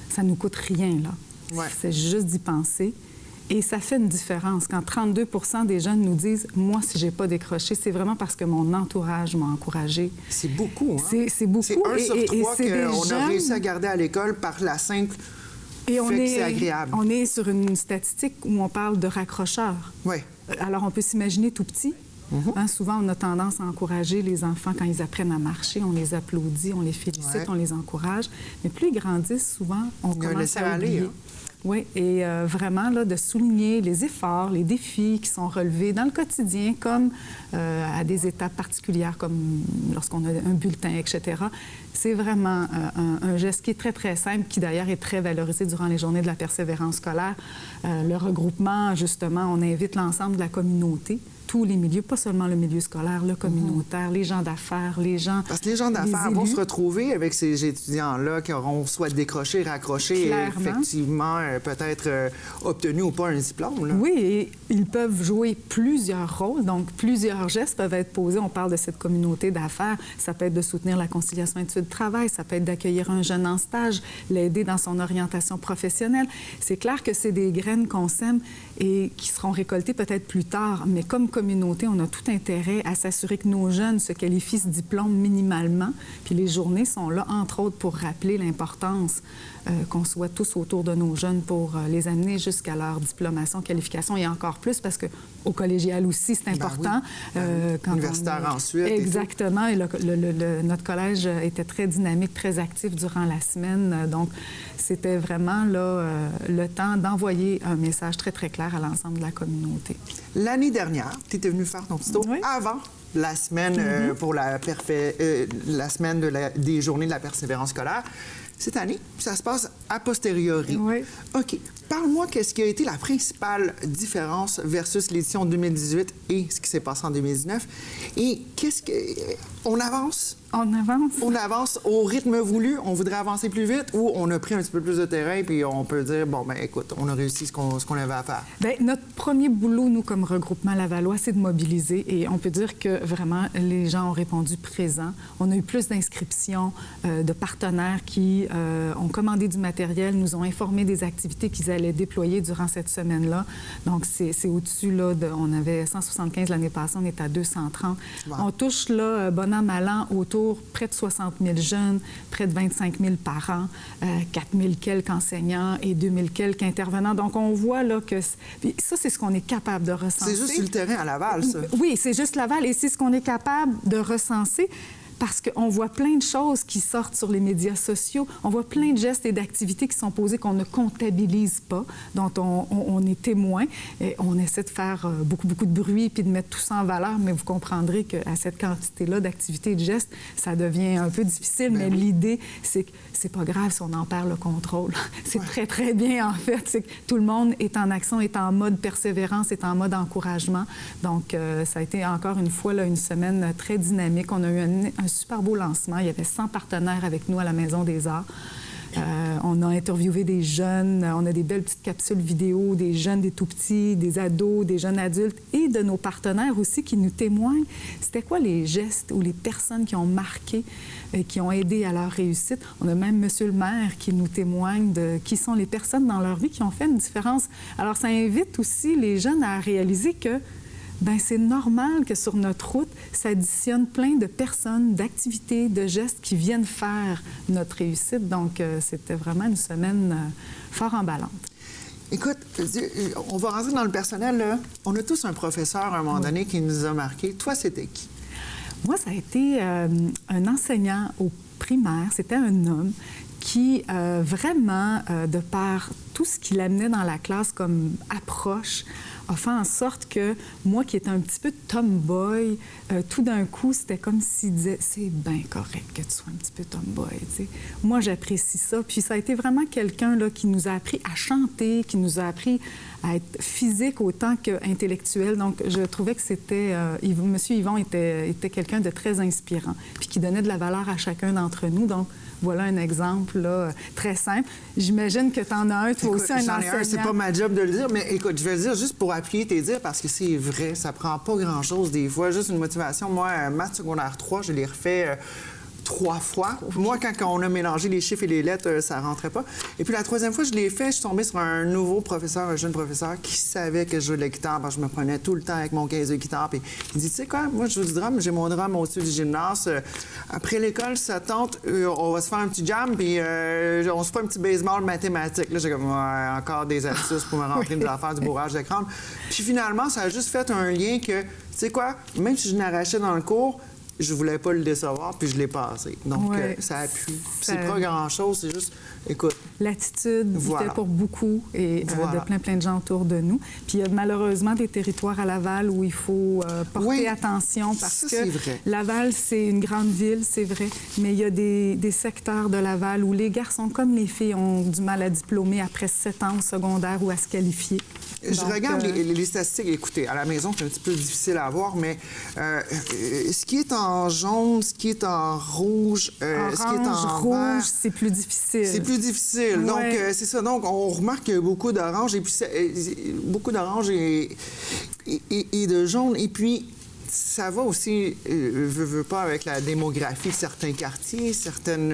ça nous coûte rien, là. Ouais. C'est juste d'y penser. Et ça fait une différence. Quand 32 des jeunes nous disent « Moi, si j'ai pas décroché, c'est vraiment parce que mon entourage m'a encouragé. » C'est beaucoup, hein? C'est beaucoup. C'est 1 sur 3 qu'on a réussi à garder à l'école par la simple... Et c'est agréable. On est sur une statistique où on parle de raccrocheurs. Oui. Alors, on peut s'imaginer tout petit. Hein, souvent, on a tendance à encourager les enfants quand ils apprennent à marcher. On les applaudit, on les félicite, on les encourage. Mais plus ils grandissent, souvent, on commence à oublier. Hein? Oui, et vraiment, là, de souligner les efforts, les défis qui sont relevés dans le quotidien, comme à des étapes particulières, comme lorsqu'on a un bulletin, etc. C'est vraiment un geste qui est très, très simple, qui d'ailleurs est très valorisé durant les Journées de la persévérance scolaire. Le regroupement, justement, on invite l'ensemble de la communauté, tous les milieux, pas seulement le milieu scolaire, le communautaire, les gens d'affaires, les gens... Parce que les gens d'affaires vont se retrouver avec ces étudiants-là qui auront soit décroché, raccroché, et effectivement, peut-être obtenu ou pas un diplôme. Là. Oui, et ils peuvent jouer plusieurs rôles, donc plusieurs gestes peuvent être posés. On parle de cette communauté d'affaires. Ça peut être de soutenir la conciliation études-travail, ça peut être d'accueillir un jeune en stage, l'aider dans son orientation professionnelle. C'est clair que c'est des graines qu'on sème et qui seront récoltées peut-être plus tard, mais comme communauté, on a tout intérêt à s'assurer que nos jeunes se qualifient ce diplôme minimalement. Puis les journées sont là, entre autres, pour rappeler l'importance qu'on soit tous autour de nos jeunes pour les amener jusqu'à leur diplomation, qualification et encore plus parce qu'au collégial aussi, c'est important. Quand universitaire ensuite. Exactement. Et notre collège était très dynamique, très actif durant la semaine. Donc, c'était vraiment là, le temps d'envoyer un message très, très clair à l'ensemble de la communauté. L'année dernière, tu étais venu faire ton petit tour avant la semaine pour la semaine des journées de la persévérance scolaire. Cette année, ça se passe a posteriori. Oui. OK. Parle-moi, qu'est-ce qui a été la principale différence versus l'édition 2018 et ce qui s'est passé en 2019? Et qu'est-ce que... On avance? On avance. On avance au rythme voulu, on voudrait avancer plus vite ou on a pris un petit peu plus de terrain puis on peut dire, bon, ben écoute, on a réussi ce qu'on avait à faire? Bien, notre premier boulot, nous, comme regroupement Lavallois, c'est de mobiliser et on peut dire que vraiment, les gens ont répondu présent. On a eu plus d'inscriptions de partenaires qui ont commandé du matériel, nous ont informé des activités qu'ils allaient déployer durant cette semaine-là. Donc, c'est au-dessus, là, on avait 175 l'année passée, on est à 230. Wow. On touche, là, bon an, mal an, autour près de 60 000 jeunes, près de 25 000 parents, 4 000 quelques enseignants et 2 000 quelques intervenants. Donc, on voit là que... Ça, c'est ce qu'on est capable de recenser. C'est juste sur le terrain à Laval, ça? Oui, c'est juste Laval et c'est ce qu'on est capable de recenser. Parce qu'on voit plein de choses qui sortent sur les médias sociaux. On voit plein de gestes et d'activités qui sont posés qu'on ne comptabilise pas, dont on est témoin. Et on essaie de faire beaucoup de bruit puis de mettre tout ça en valeur, mais vous comprendrez qu'à cette quantité-là d'activités et de gestes, ça devient un peu difficile. Mais l'idée, c'est que c'est pas grave si on en perd le contrôle. C'est très, très bien, en fait. C'est que tout le monde est en action, est en mode persévérance, est en mode encouragement. Donc, ça a été encore une fois là, une semaine très dynamique. On a eu un super beau lancement. Il y avait 100 partenaires avec nous à la Maison des Arts. On a interviewé des jeunes, on a des belles petites capsules vidéo, des jeunes, des tout-petits, des ados, des jeunes adultes et de nos partenaires aussi qui nous témoignent. C'était quoi les gestes ou les personnes qui ont marqué, qui ont aidé à leur réussite? On a même Monsieur le maire qui nous témoigne de qui sont les personnes dans leur vie qui ont fait une différence. Alors, ça invite aussi les jeunes à réaliser que bien, c'est normal que sur notre route s'additionnent plein de personnes, d'activités, de gestes qui viennent faire notre réussite. Donc, c'était vraiment une semaine fort emballante. Écoute, on va rentrer dans le personnel, là. On a tous un professeur, à un moment donné, qui nous a marqué. Toi, c'était qui? Moi, ça a été un enseignant au primaire. C'était un homme qui, vraiment, de par tout ce qu'il amenait dans la classe comme approche, a fait en sorte que moi, qui étais un petit peu tomboy, tout d'un coup, c'était comme s'il disait « c'est bien correct que tu sois un petit peu tomboy ». Moi, j'apprécie ça. Puis ça a été vraiment quelqu'un là, qui nous a appris à chanter, qui nous a appris à être physique autant qu'intellectuel. Donc, je trouvais que c'était... M. Yvon était quelqu'un de très inspirant, puis qui donnait de la valeur à chacun d'entre nous. Donc, voilà un exemple là, très simple. J'imagine que tu en as un, toi aussi, un enseignant. C'est pas ma job de le dire, mais écoute, je vais le dire juste pour appuyer tes dires parce que c'est vrai, ça prend pas grand-chose des fois, juste une motivation. Moi, maths secondaire 3, je l'ai refait 3 fois. Moi, quand on a mélangé les chiffres et les lettres, ça rentrait pas. Et puis la 3e fois, je l'ai fait, je suis tombée sur un nouveau professeur, un jeune professeur qui savait que je jouais de la guitare. Parce que je me prenais tout le temps avec mon caisse de guitare. Puis il dit, tu sais quoi, moi, je joue du drum, j'ai mon drum au-dessus du gymnase. Après l'école, ça tente, on va se faire un petit jam, puis on se fait un petit baseball mathématique. Là, j'ai comme, encore des astuces pour me rentrer des affaires du bourrage d'écran. Puis finalement, ça a juste fait un lien que, tu sais quoi, même si je n'arrachais dans le cours, je voulais pas le décevoir, puis je l'ai passé. Donc, ça appuie. C'est pas grand-chose, c'est juste, écoute... L'attitude fait pour beaucoup et de plein de gens autour de nous. Puis il y a malheureusement des territoires à Laval où il faut porter attention parce que Laval, c'est une grande ville, c'est vrai, mais il y a des secteurs de Laval où les garçons comme les filles ont du mal à diplômer après 7 ans au secondaire ou à se qualifier. Je regarde les statistiques. Écoutez, à la maison, c'est un petit peu difficile à voir, mais ce qui est en jaune, ce qui est en rouge, orange, ce qui est en rouge, vert... c'est plus difficile. C'est plus difficile. Ouais. Donc, c'est ça. Donc, on remarque qu'il y a beaucoup d'orange et puis beaucoup d'orange et de jaune. Et puis, ça va aussi, veux pas, avec la démographie de certains quartiers, certaines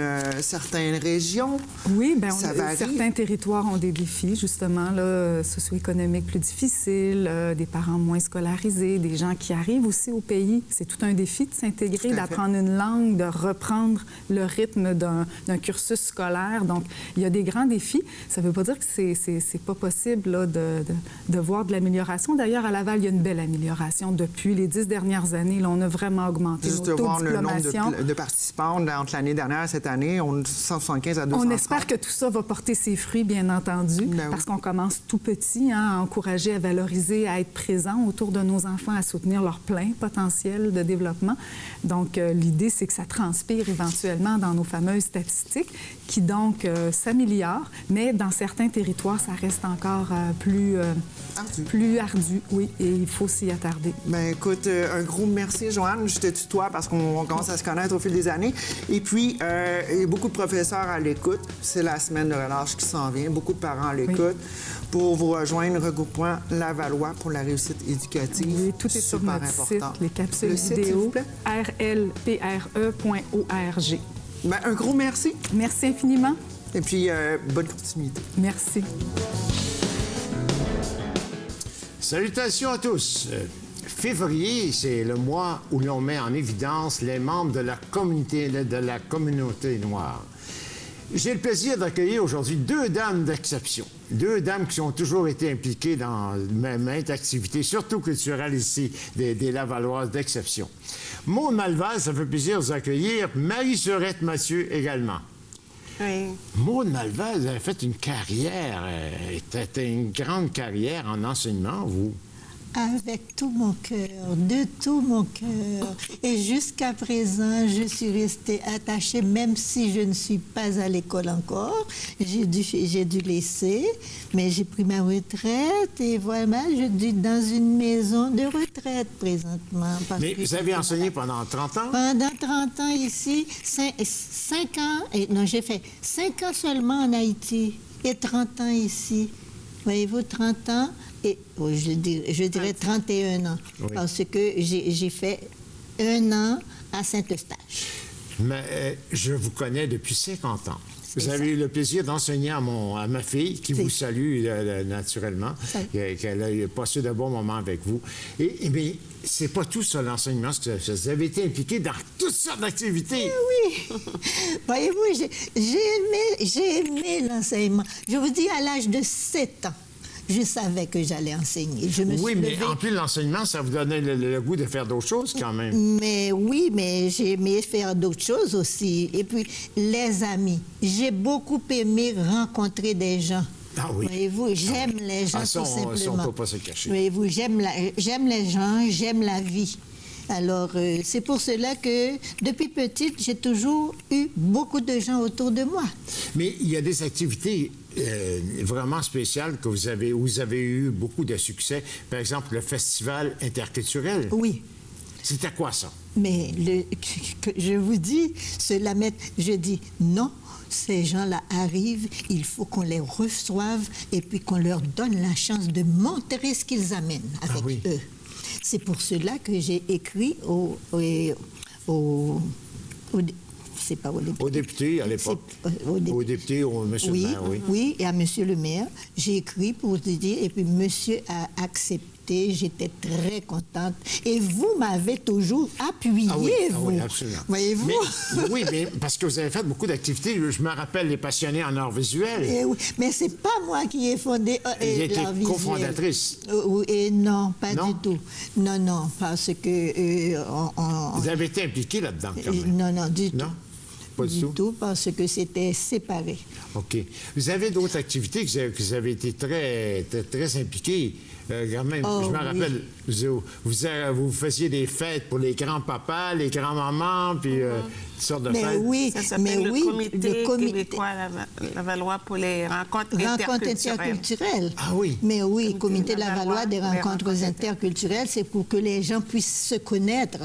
régions. Oui, bien, ça varie. Certains territoires ont des défis, justement, là, socio-économiques plus difficiles, des parents moins scolarisés, des gens qui arrivent aussi au pays. C'est tout un défi de s'intégrer, d'apprendre une langue, de reprendre le rythme d'un cursus scolaire. Donc, il y a des grands défis. Ça ne veut pas dire que c'est pas possible là, de voir de l'amélioration. D'ailleurs, à Laval, il y a une belle amélioration. Depuis les 10 dernières années, là, on a vraiment augmenté Juste nos taux voir de diplomation. le nombre de participants entre l'année dernière et cette année, on est 175 à 200. On espère que tout ça va porter ses fruits, bien entendu, parce qu'on commence tout petit, à encourager, à valoriser, à être présent autour de nos enfants, à soutenir leur plein potentiel de développement. Donc, l'idée, c'est que ça transpire éventuellement dans nos fameuses statistiques qui, donc, s'améliorent, mais dans certains territoires, ça reste encore plus ardu, oui, et il faut s'y attarder. Bien, écoute, un gros merci, Joanne. Je te tutoie parce qu'on commence à se connaître au fil des années. Et puis, il y a beaucoup de professeurs à l'écoute. C'est la semaine de relâche qui s'en vient. Beaucoup de parents à l'écoute. Pour vous rejoindre, regroupement Lavallois pour la réussite éducative. Oui, tout est sur notre site, les capsules vidéo, rlpre.org. Bien, un gros merci. Merci infiniment. Et puis, bonne continuité. Merci. Salutations à tous. Février, c'est le mois où l'on met en évidence les membres de la communauté noire. J'ai le plaisir d'accueillir aujourd'hui 2 dames d'exception. 2 dames qui ont toujours été impliquées dans maintes activités, surtout culturelles ici, des Lavalloises d'exception. Maud Malval, ça fait plaisir de vous accueillir. Marie-Sorette Mathieu également. Oui. Maud Malval, vous avez fait une carrière, une grande carrière en enseignement, vous. Avec tout mon cœur, de tout mon cœur. Et jusqu'à présent, je suis restée attachée, même si je ne suis pas à l'école encore. J'ai dû laisser, mais j'ai pris ma retraite et voilà, je suis dans une maison de retraite présentement. Mais vous avez enseigné pendant 30 ans? Pendant 30 ans ici, 5 ans, non, j'ai fait 5 ans seulement en Haïti et 30 ans ici. Voyez-vous, 30 ans. Et, je dirais 31 ans, oui. Parce que j'ai fait 1 an à Saint-Eustache. Mais je vous connais depuis 50 ans. Vous avez eu le plaisir d'enseigner à ma fille, qui vous salue naturellement, qu'elle a passé de bons moments avec vous. Mais c'est pas tout ça, l'enseignement. Vous avez été impliqué dans toutes sortes d'activités. Oui. Voyez-vous, j'ai aimé l'enseignement. Je vous dis, à l'âge de 7 ans, je savais que j'allais enseigner. Mais en plus, l'enseignement, ça vous donnait le goût de faire d'autres choses quand même. Mais oui, mais j'ai aimé faire d'autres choses aussi. Et puis, les amis. J'ai beaucoup aimé rencontrer des gens. Ah oui. Voyez-vous, j'aime les gens, tout simplement. Ça, on ne peut pas se cacher. Voyez-vous, j'aime les gens, j'aime la vie. Alors, c'est pour cela que, depuis petite, j'ai toujours eu beaucoup de gens autour de moi. Mais il y a des activités vraiment spéciales où vous avez eu beaucoup de succès. Par exemple, le Festival interculturel. Oui. C'était quoi, ça? Mais je vous dis, je dis non. Ces gens-là arrivent, il faut qu'on les reçoive et puis qu'on leur donne la chance de montrer ce qu'ils amènent avec eux. C'est pour cela que j'ai écrit au député à l'époque. Au député, au monsieur le maire, oui. Oui, et à monsieur le maire. J'ai écrit pour te dire, et puis monsieur a accepté. J'étais très contente. Et vous m'avez toujours appuyé, vous. Oui, absolument. Voyez-vous? Oui, mais parce que vous avez fait beaucoup d'activités. Je me rappelle les passionnés en art visuel. Oui, mais c'est pas moi qui ai fondé l'art visuel. Vous étiez cofondatrice. Et non, pas du tout. Non, parce que... vous avez été impliquée là-dedans, quand même. Non, du tout. Non? Pas du tout, parce que c'était séparé. OK. Vous avez d'autres activités que vous avez été très, très, très impliquées. Quand même, je me rappelle, vous faisiez des fêtes pour les grands-papas, les grands-mamans, puis toutes sortes de fêtes. Oui, ça s'appelle le comité québécois Lavallois pour les rencontres interculturelles. Ah oui? Mais oui, le comité Lavallois des rencontres interculturelles, c'est pour que les gens puissent se connaître.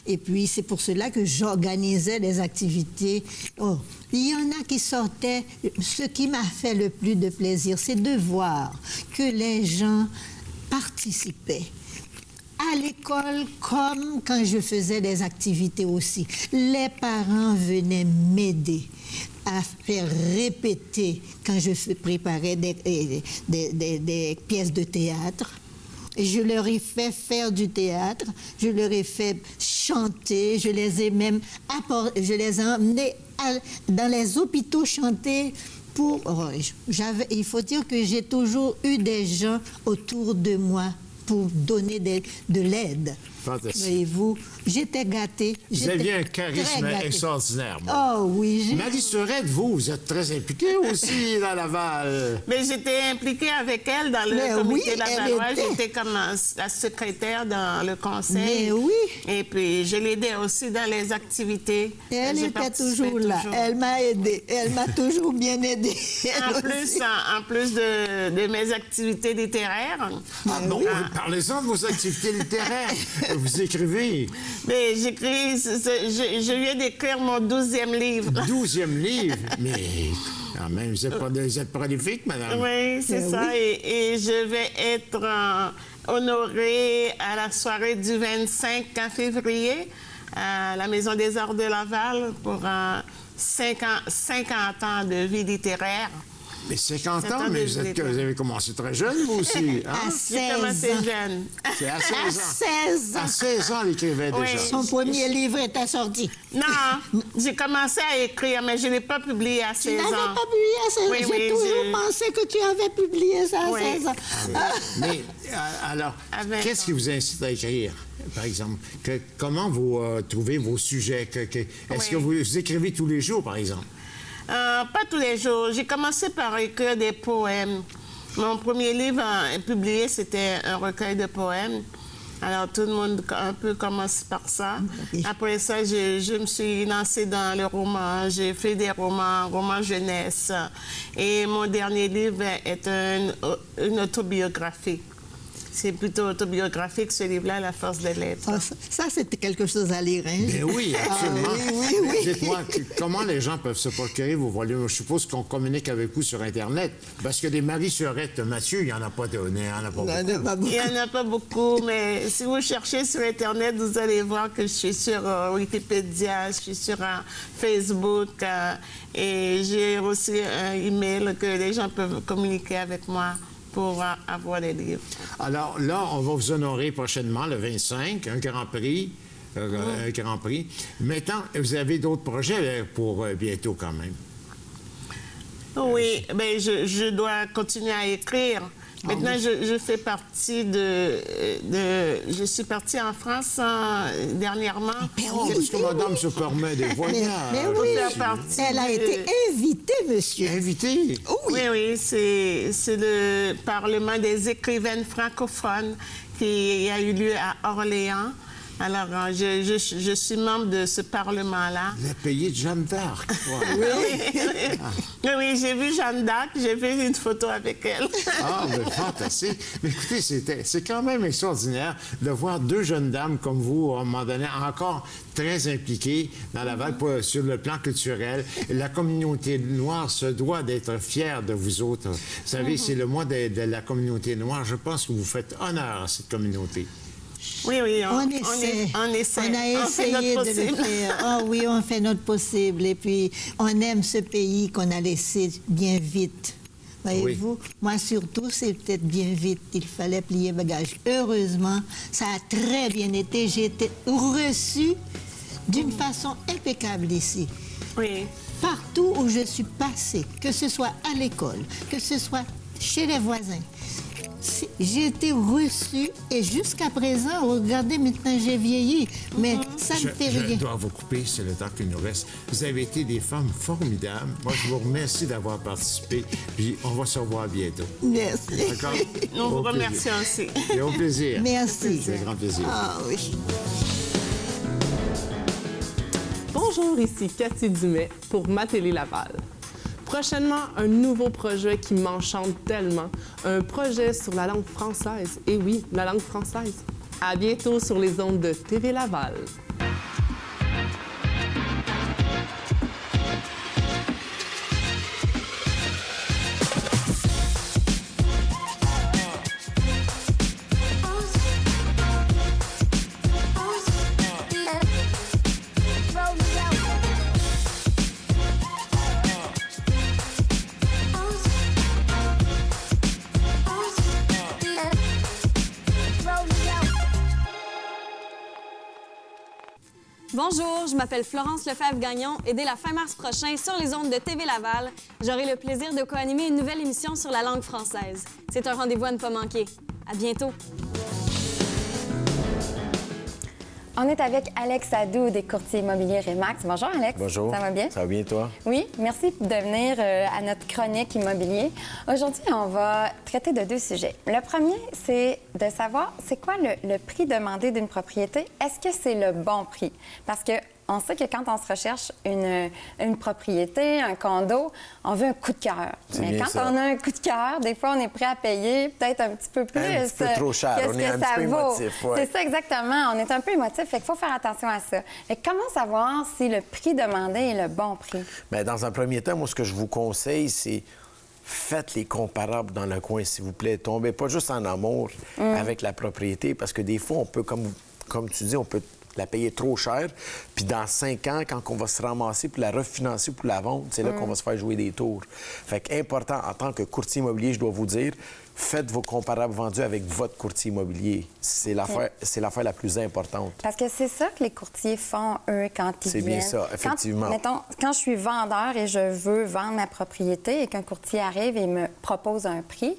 Et puis, c'est pour cela que j'organisais des activités. Oh, il y en a qui sortaient. Ce qui m'a fait le plus de plaisir, c'est de voir que les gens participaient, À l'école, comme quand je faisais des activités aussi, les parents venaient m'aider à faire répéter quand je préparais des pièces de théâtre. Je leur ai fait faire du théâtre, je leur ai fait chanter, je les ai même emmenés dans les hôpitaux chanter. Il faut dire que j'ai toujours eu des gens autour de moi pour donner de l'aide. Fantastique. Voyez-vous, j'étais gâtée. Vous aviez un charisme extraordinaire. Oh oui. Marie Sorette, vous êtes très impliquée aussi dans Laval. Mais j'étais impliquée avec elle dans le comité de Laval. J'étais comme la secrétaire dans le conseil. Mais oui. Et puis, je l'aidais aussi dans les activités. Elle était toujours là. Elle m'a aidée. Elle m'a toujours bien aidée. En plus de mes activités littéraires. Ah non, parlez-en de vos activités littéraires. Vous écrivez. Mais j'écris, je viens d'écrire mon 12e livre. 12e livre? Mais quand même, vous êtes prolifique, madame. Oui, c'est ça. Oui. Et je vais être honorée à la soirée du 25 février à la Maison des Arts de Laval pour 50 ans de vie littéraire. Mais 50 ans, mais vous avez commencé très jeune, vous aussi. Hein? À 16 ans. J'ai commencé jeune. C'est à 16 ans. À 16 ans. À 16 ans, elle écrivait déjà. Son premier livre était sorti. Non, j'ai commencé à écrire, mais je ne l'ai pas publié à 16 ans. Tu n'avais pas publié à 16 ans? J'ai toujours pensé que tu avais publié ça à 16 ans. Mais alors, qu'est-ce qui vous incite à écrire, par exemple? Comment vous trouvez vos sujets? Est-ce que vous écrivez tous les jours, par exemple? Pas tous les jours. J'ai commencé par écrire des poèmes. Mon premier livre publié, c'était un recueil de poèmes. Alors, tout le monde un peu commence par ça. Après ça, je me suis lancée dans le roman. J'ai fait des romans jeunesse. Et mon dernier livre est une autobiographie. C'est plutôt autobiographique, ce livre-là, La force des lettres. Ça, c'était quelque chose à lire, hein? Mais oui, absolument. Oui. Dites-moi, comment les gens peuvent se procurer vos volumes? Je suppose qu'on communique avec vous sur Internet. Parce que des Marie Sorette, Mathieu, il n'y en a pas beaucoup. Il n'y en a pas beaucoup, mais si vous cherchez sur Internet, vous allez voir que je suis sur Wikipédia, je suis sur Facebook, et j'ai aussi un email que les gens peuvent communiquer avec moi pour avoir des livres. Alors là, on va vous honorer prochainement, le 25, un grand prix. Un grand prix. Maintenant, vous avez d'autres projets pour bientôt quand même. Oui, bien, je dois continuer à écrire. Maintenant, je fais partie je suis partie en France dernièrement. Parce que madame se permet des voyages. Mais oui, elle a été invitée, monsieur. Invitée? Oui, c'est le Parlement des écrivaines francophones qui a eu lieu à Orléans. Alors, je suis membre de ce Parlement-là. Vous êtes payé de Jeanne d'Arc. Oui, j'ai vu Jeanne d'Arc, j'ai fait une photo avec elle. Ah, mais fantastique. Mais écoutez, c'est quand même extraordinaire de voir deux jeunes dames comme vous, à un moment donné, encore très impliquées dans Laval sur le plan culturel. La communauté noire se doit d'être fière de vous autres. Vous savez, c'est le mois de la communauté noire. Je pense que vous faites honneur à cette communauté. Oui, on essaie. On a essayé de le faire. Oh oui, on fait notre possible. Et puis, on aime ce pays qu'on a laissé bien vite. Voyez-vous, moi surtout, c'est peut-être bien vite. Il fallait plier bagage. Heureusement, ça a très bien été. J'ai été reçue d'une façon impeccable ici. Oui. Partout où je suis passée, que ce soit à l'école, que ce soit chez les voisins, j'ai été reçue et jusqu'à présent, regardez, maintenant j'ai vieilli, mais ça ne fait rien. Je dois vous couper, c'est le temps qu'il nous reste. Vous avez été des femmes formidables. Moi, je vous remercie d'avoir participé, puis on va se revoir bientôt. Merci. D'accord? Nous vous remercions aussi. Et au plaisir. Merci. C'est un grand plaisir. Ah oui. Bonjour, ici Cathy Dumais pour Ma Télé Laval. Prochainement, un nouveau projet qui m'enchante tellement. Un projet sur la langue française. Et oui, la langue française. À bientôt sur les ondes de TV Laval. Bonjour, je m'appelle Florence Lefebvre-Gagnon et dès la fin mars prochain, sur les ondes de TV Laval, j'aurai le plaisir de co-animer une nouvelle émission sur la langue française. C'est un rendez-vous à ne pas manquer. À bientôt. On est avec Alex Adou des courtiers immobiliers Remax. Bonjour Alex. Bonjour. Ça va bien? Ça va bien toi? Oui, merci de venir à notre chronique immobilier. Aujourd'hui, on va traiter de 2 sujets. Le premier, c'est de savoir c'est quoi le prix demandé d'une propriété. Est-ce que c'est le bon prix? Parce que on sait que quand on se recherche une propriété, un condo, on veut un coup de cœur. Mais quand on a un coup de cœur, des fois, on est prêt à payer peut-être un petit peu plus. Un petit peu trop cher. Que on ce est que un ça petit peu vaut. émotif. Ouais. C'est ça, exactement. On est un peu émotif. Fait qu'il faut faire attention à ça. Fait que comment savoir si le prix demandé est le bon prix? Bien, dans un premier temps, moi, ce que je vous conseille, c'est faites les comparables dans le coin, s'il vous plaît. Tombez pas juste en amour avec la propriété, parce que des fois, on peut, comme tu dis, on peut la payer trop cher. Puis dans 5 ans, quand on va se ramasser pour la refinancer pour la vente, c'est là qu'on va se faire jouer des tours. Fait qu'important, en tant que courtier immobilier, je dois vous dire, faites vos comparables vendus avec votre courtier immobilier. C'est l'affaire la plus importante. Parce que c'est ça que les courtiers font, eux, quand ils viennent. C'est bien ça, effectivement. Quand je suis vendeur et je veux vendre ma propriété et qu'un courtier arrive et me propose un prix,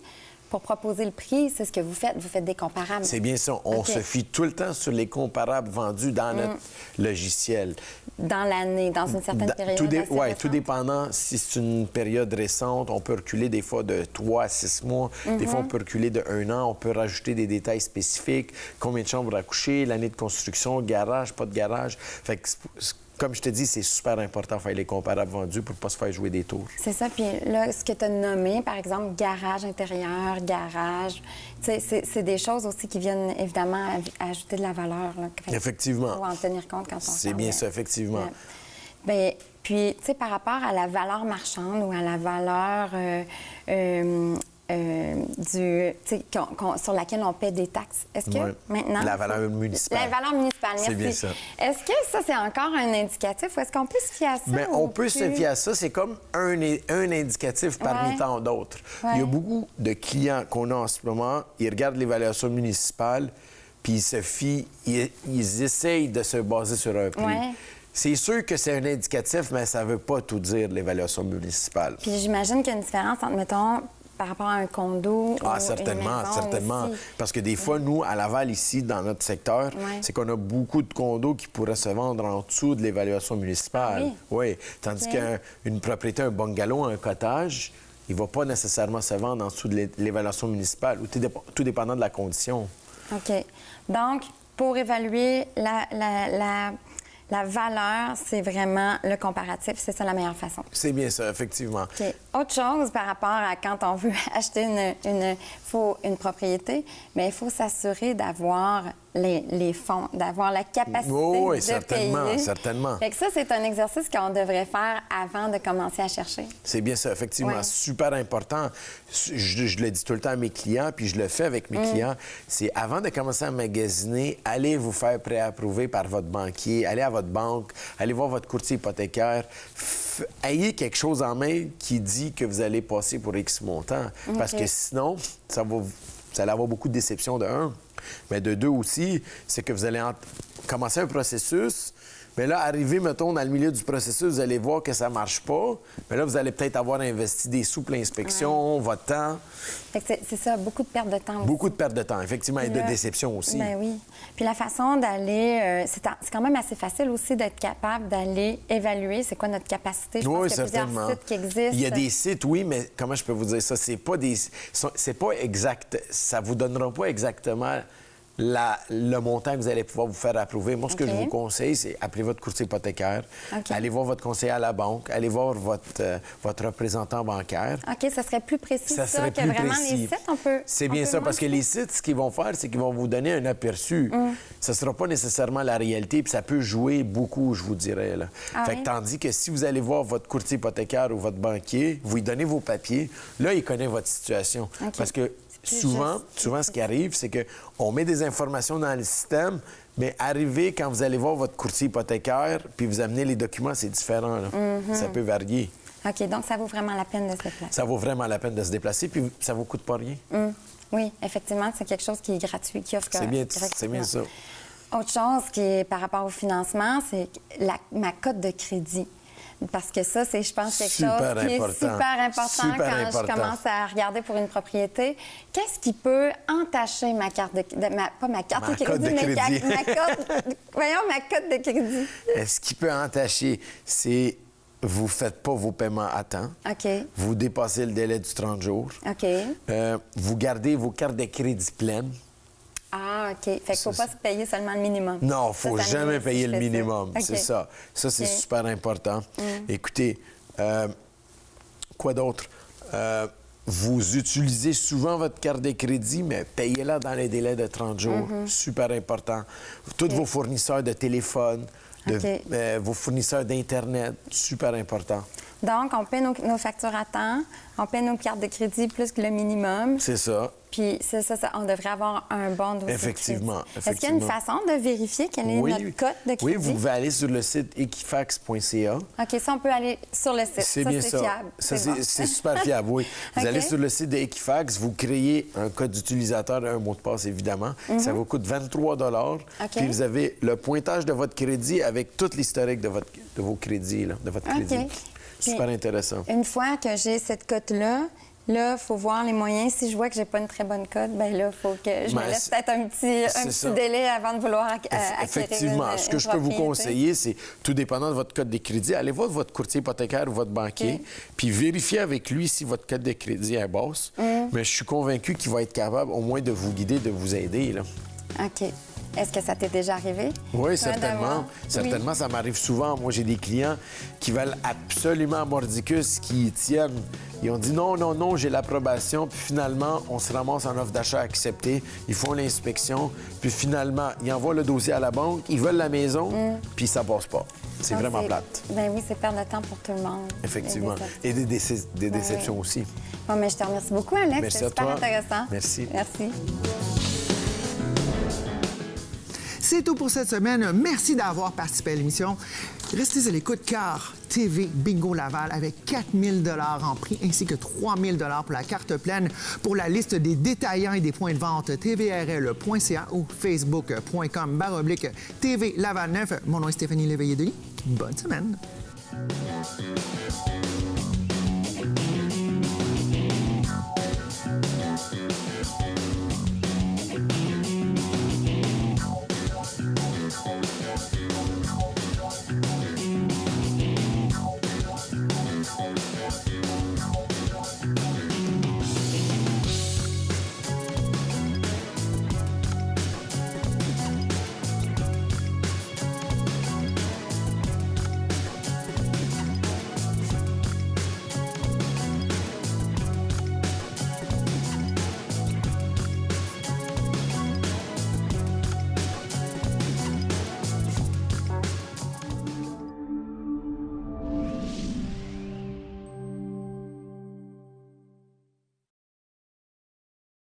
pour proposer le prix, c'est ce que vous faites. Vous faites des comparables. C'est bien ça. On se fie tout le temps sur les comparables vendus dans notre logiciel. Dans l'année, dans une certaine période. Oui, tout dépendant. Si c'est une période récente, on peut reculer des fois de 3 à 6 mois. Des fois, on peut reculer de 1 an. On peut rajouter des détails spécifiques. Combien de chambres à coucher, l'année de construction, garage, pas de garage. Fait que comme je te dis, c'est super important de faire les comparables vendus pour ne pas se faire jouer des tours. C'est ça. Puis là, ce que tu as nommé, par exemple, garage intérieur, garage, c'est des choses aussi qui viennent évidemment ajouter de la valeur. Là. Effectivement. Il faut en tenir compte quand on parle. C'est bien ça, effectivement. Bien, puis, tu sais, par rapport à la valeur marchande ou à la valeur sur laquelle on paie des taxes. Est-ce que maintenant... La valeur municipale. La valeur municipale, merci. C'est bien ça. Est-ce que ça, c'est encore un indicatif ou est-ce qu'on peut se fier à ça? Bien, on peut se fier à ça. C'est comme un indicatif parmi tant d'autres. Il y a beaucoup de clients qu'on a en ce moment, ils regardent l'évaluation municipale, puis ils se fient, ils essayent de se baser sur un prix. C'est sûr que c'est un indicatif, mais ça ne veut pas tout dire, l'évaluation municipale. Puis j'imagine qu'il y a une différence entre, mettons, par rapport à un condo ou certainement, une maison certainement. aussi. Parce que des fois, nous, à Laval, ici, dans notre secteur, c'est qu'on a beaucoup de condos qui pourraient se vendre en dessous de l'évaluation municipale. Oui. Tandis qu'une propriété, un bungalow, un cottage, il ne va pas nécessairement se vendre en dessous de l'évaluation municipale, ou tout dépendant de la condition. OK. Donc, pour évaluer la valeur, c'est vraiment le comparatif. C'est ça la meilleure façon. C'est bien ça, effectivement. OK. Autre chose par rapport à quand on veut acheter une propriété, mais il faut s'assurer d'avoir les fonds, d'avoir la capacité de certainement, payer. certainement. Fait que ça, c'est un exercice qu'on devrait faire avant de commencer à chercher. C'est bien ça, effectivement. Super important. Je le dis tout le temps à mes clients, puis je le fais avec mes clients. C'est avant de commencer à magasiner, allez vous faire préapprouver par votre banquier, allez à votre banque, allez voir votre courtier hypothécaire. Ayez quelque chose en main qui dit que vous allez passer pour X montant. Parce que sinon, vous allez avoir beaucoup de déceptions de 1. Mais de 2 aussi, c'est que vous allez commencer un processus, mais là, arrivé, mettons, dans le milieu du processus, vous allez voir que ça ne marche pas. Mais là, vous allez peut-être avoir investi des sous pour l'inspection, votre temps. C'est ça, beaucoup de perte de temps aussi. Beaucoup de perte de temps, effectivement, et de déception aussi. Ben oui. Puis la façon d'aller... c'est quand même assez facile aussi d'être capable d'aller évaluer c'est quoi notre capacité. Je pense qu'il y a plusieurs sites qui existent. Il y a des sites, oui, mais comment je peux vous dire ça? C'est pas exact. Ça vous donnera pas exactement le montant que vous allez pouvoir vous faire approuver. Moi, ce que je vous conseille, c'est appeler votre courtier hypothécaire, allez voir votre conseiller à la banque, allez voir votre représentant bancaire. OK, ça serait plus précis ça serait que plus vraiment précis. les sites, on peut... C'est bien ça, parce que les sites, ce qu'ils vont faire, c'est qu'ils vont vous donner un aperçu. Ça ne sera pas nécessairement la réalité, puis ça peut jouer beaucoup, je vous dirais. Là. Tandis que si vous allez voir votre courtier hypothécaire ou votre banquier, vous lui donnez vos papiers, là, il connaît votre situation. Parce que souvent, ce qui arrive, c'est qu'on met des informations dans le système, mais arrivé quand vous allez voir votre courtier hypothécaire puis vous amenez les documents, c'est différent. Là. Ça peut varier. OK, donc ça vaut vraiment la peine de se déplacer. Ça vaut vraiment la peine de se déplacer, puis ça ne vous coûte pas rien. Oui, effectivement, c'est quelque chose qui est gratuit, qui offre C'est bien ça. Autre chose qui est par rapport au financement, c'est ma cote de crédit. Parce que ça, c'est, je pense, quelque chose qui est super important quand je commence à regarder pour une propriété. Qu'est-ce qui peut entacher ma carte de pas ma carte de crédit, mais ma cote de crédit? Ce qui peut entacher, c'est vous ne faitt pas vos paiements à temps. OK. Vous dépassez le délai du 30 jours. OK. Vous gardez vos cartes de crédit pleines. Ah, OK. Fait qu'il ne faut pas se payer seulement le minimum. Non, il ne faut jamais payer le minimum. Okay. C'est ça. Ça, c'est super important. Écoutez, quoi d'autre? Vous utilisez souvent votre carte de crédit, mais payez-la dans les délais de 30 jours. Super important. Tous vos fournisseurs de téléphone, vos fournisseurs d'Internet, super important. Donc, on paie nos factures à temps, on paie nos cartes de crédit plus que le minimum. C'est ça. Puis, ça, on devrait avoir un bon dossier. Effectivement. Est-ce qu'il y a une façon de vérifier quelle est notre cote de crédit? Oui, vous pouvez aller sur le site equifax.ca. OK, ça, on peut aller sur le site. C'est bien ça. Fiable. C'est super fiable, oui. Vous allez sur le site de Equifax, vous créez un code d'utilisateur et un mot de passe, évidemment. Ça vous coûte 23 $. Puis vous avez le pointage de votre crédit avec tout l'historique de vos crédits, de votre crédit. Super intéressant. Une fois que j'ai cette cote-là, il faut voir les moyens. Si je vois que j'ai pas une très bonne cote, bien là, il faut que je me laisse peut-être un petit délai avant de vouloir acquérir Effectivement. Ce que je peux vous conseiller, c'est, tout dépendant de votre code de crédit, allez voir votre courtier hypothécaire ou votre banquier, puis vérifiez avec lui si votre code de crédit est basse. Mais je suis convaincu qu'il va être capable au moins de vous guider, de vous aider, là. OK. Est-ce que ça t'est déjà arrivé? Oui, certainement. Certainement, oui. Ça m'arrive souvent. Moi, j'ai des clients qui veulent absolument mordicus, qui tiennent. Ils ont dit non, j'ai l'approbation. Puis finalement, on se ramasse en offre d'achat acceptée. Ils font l'inspection. Puis finalement, ils envoient le dossier à la banque. Ils veulent la maison. Puis ça passe pas. C'est vraiment plate. Ben oui, c'est perdre de temps pour tout le monde. Effectivement. Et des déceptions aussi. Bon, mais je te remercie beaucoup, Alex. Merci c'est super intéressant. Merci. Merci. C'est tout pour cette semaine. Merci d'avoir participé à l'émission. Restez à l'écoute car TV Bingo Laval avec 4 000 $ en prix ainsi que 3 000 $ pour la carte pleine. Pour la liste des détaillants et des points de vente, tvrl.ca ou facebook.com/TV Laval 9. Mon nom est Stéphanie Léveillé-Denis. Bonne semaine.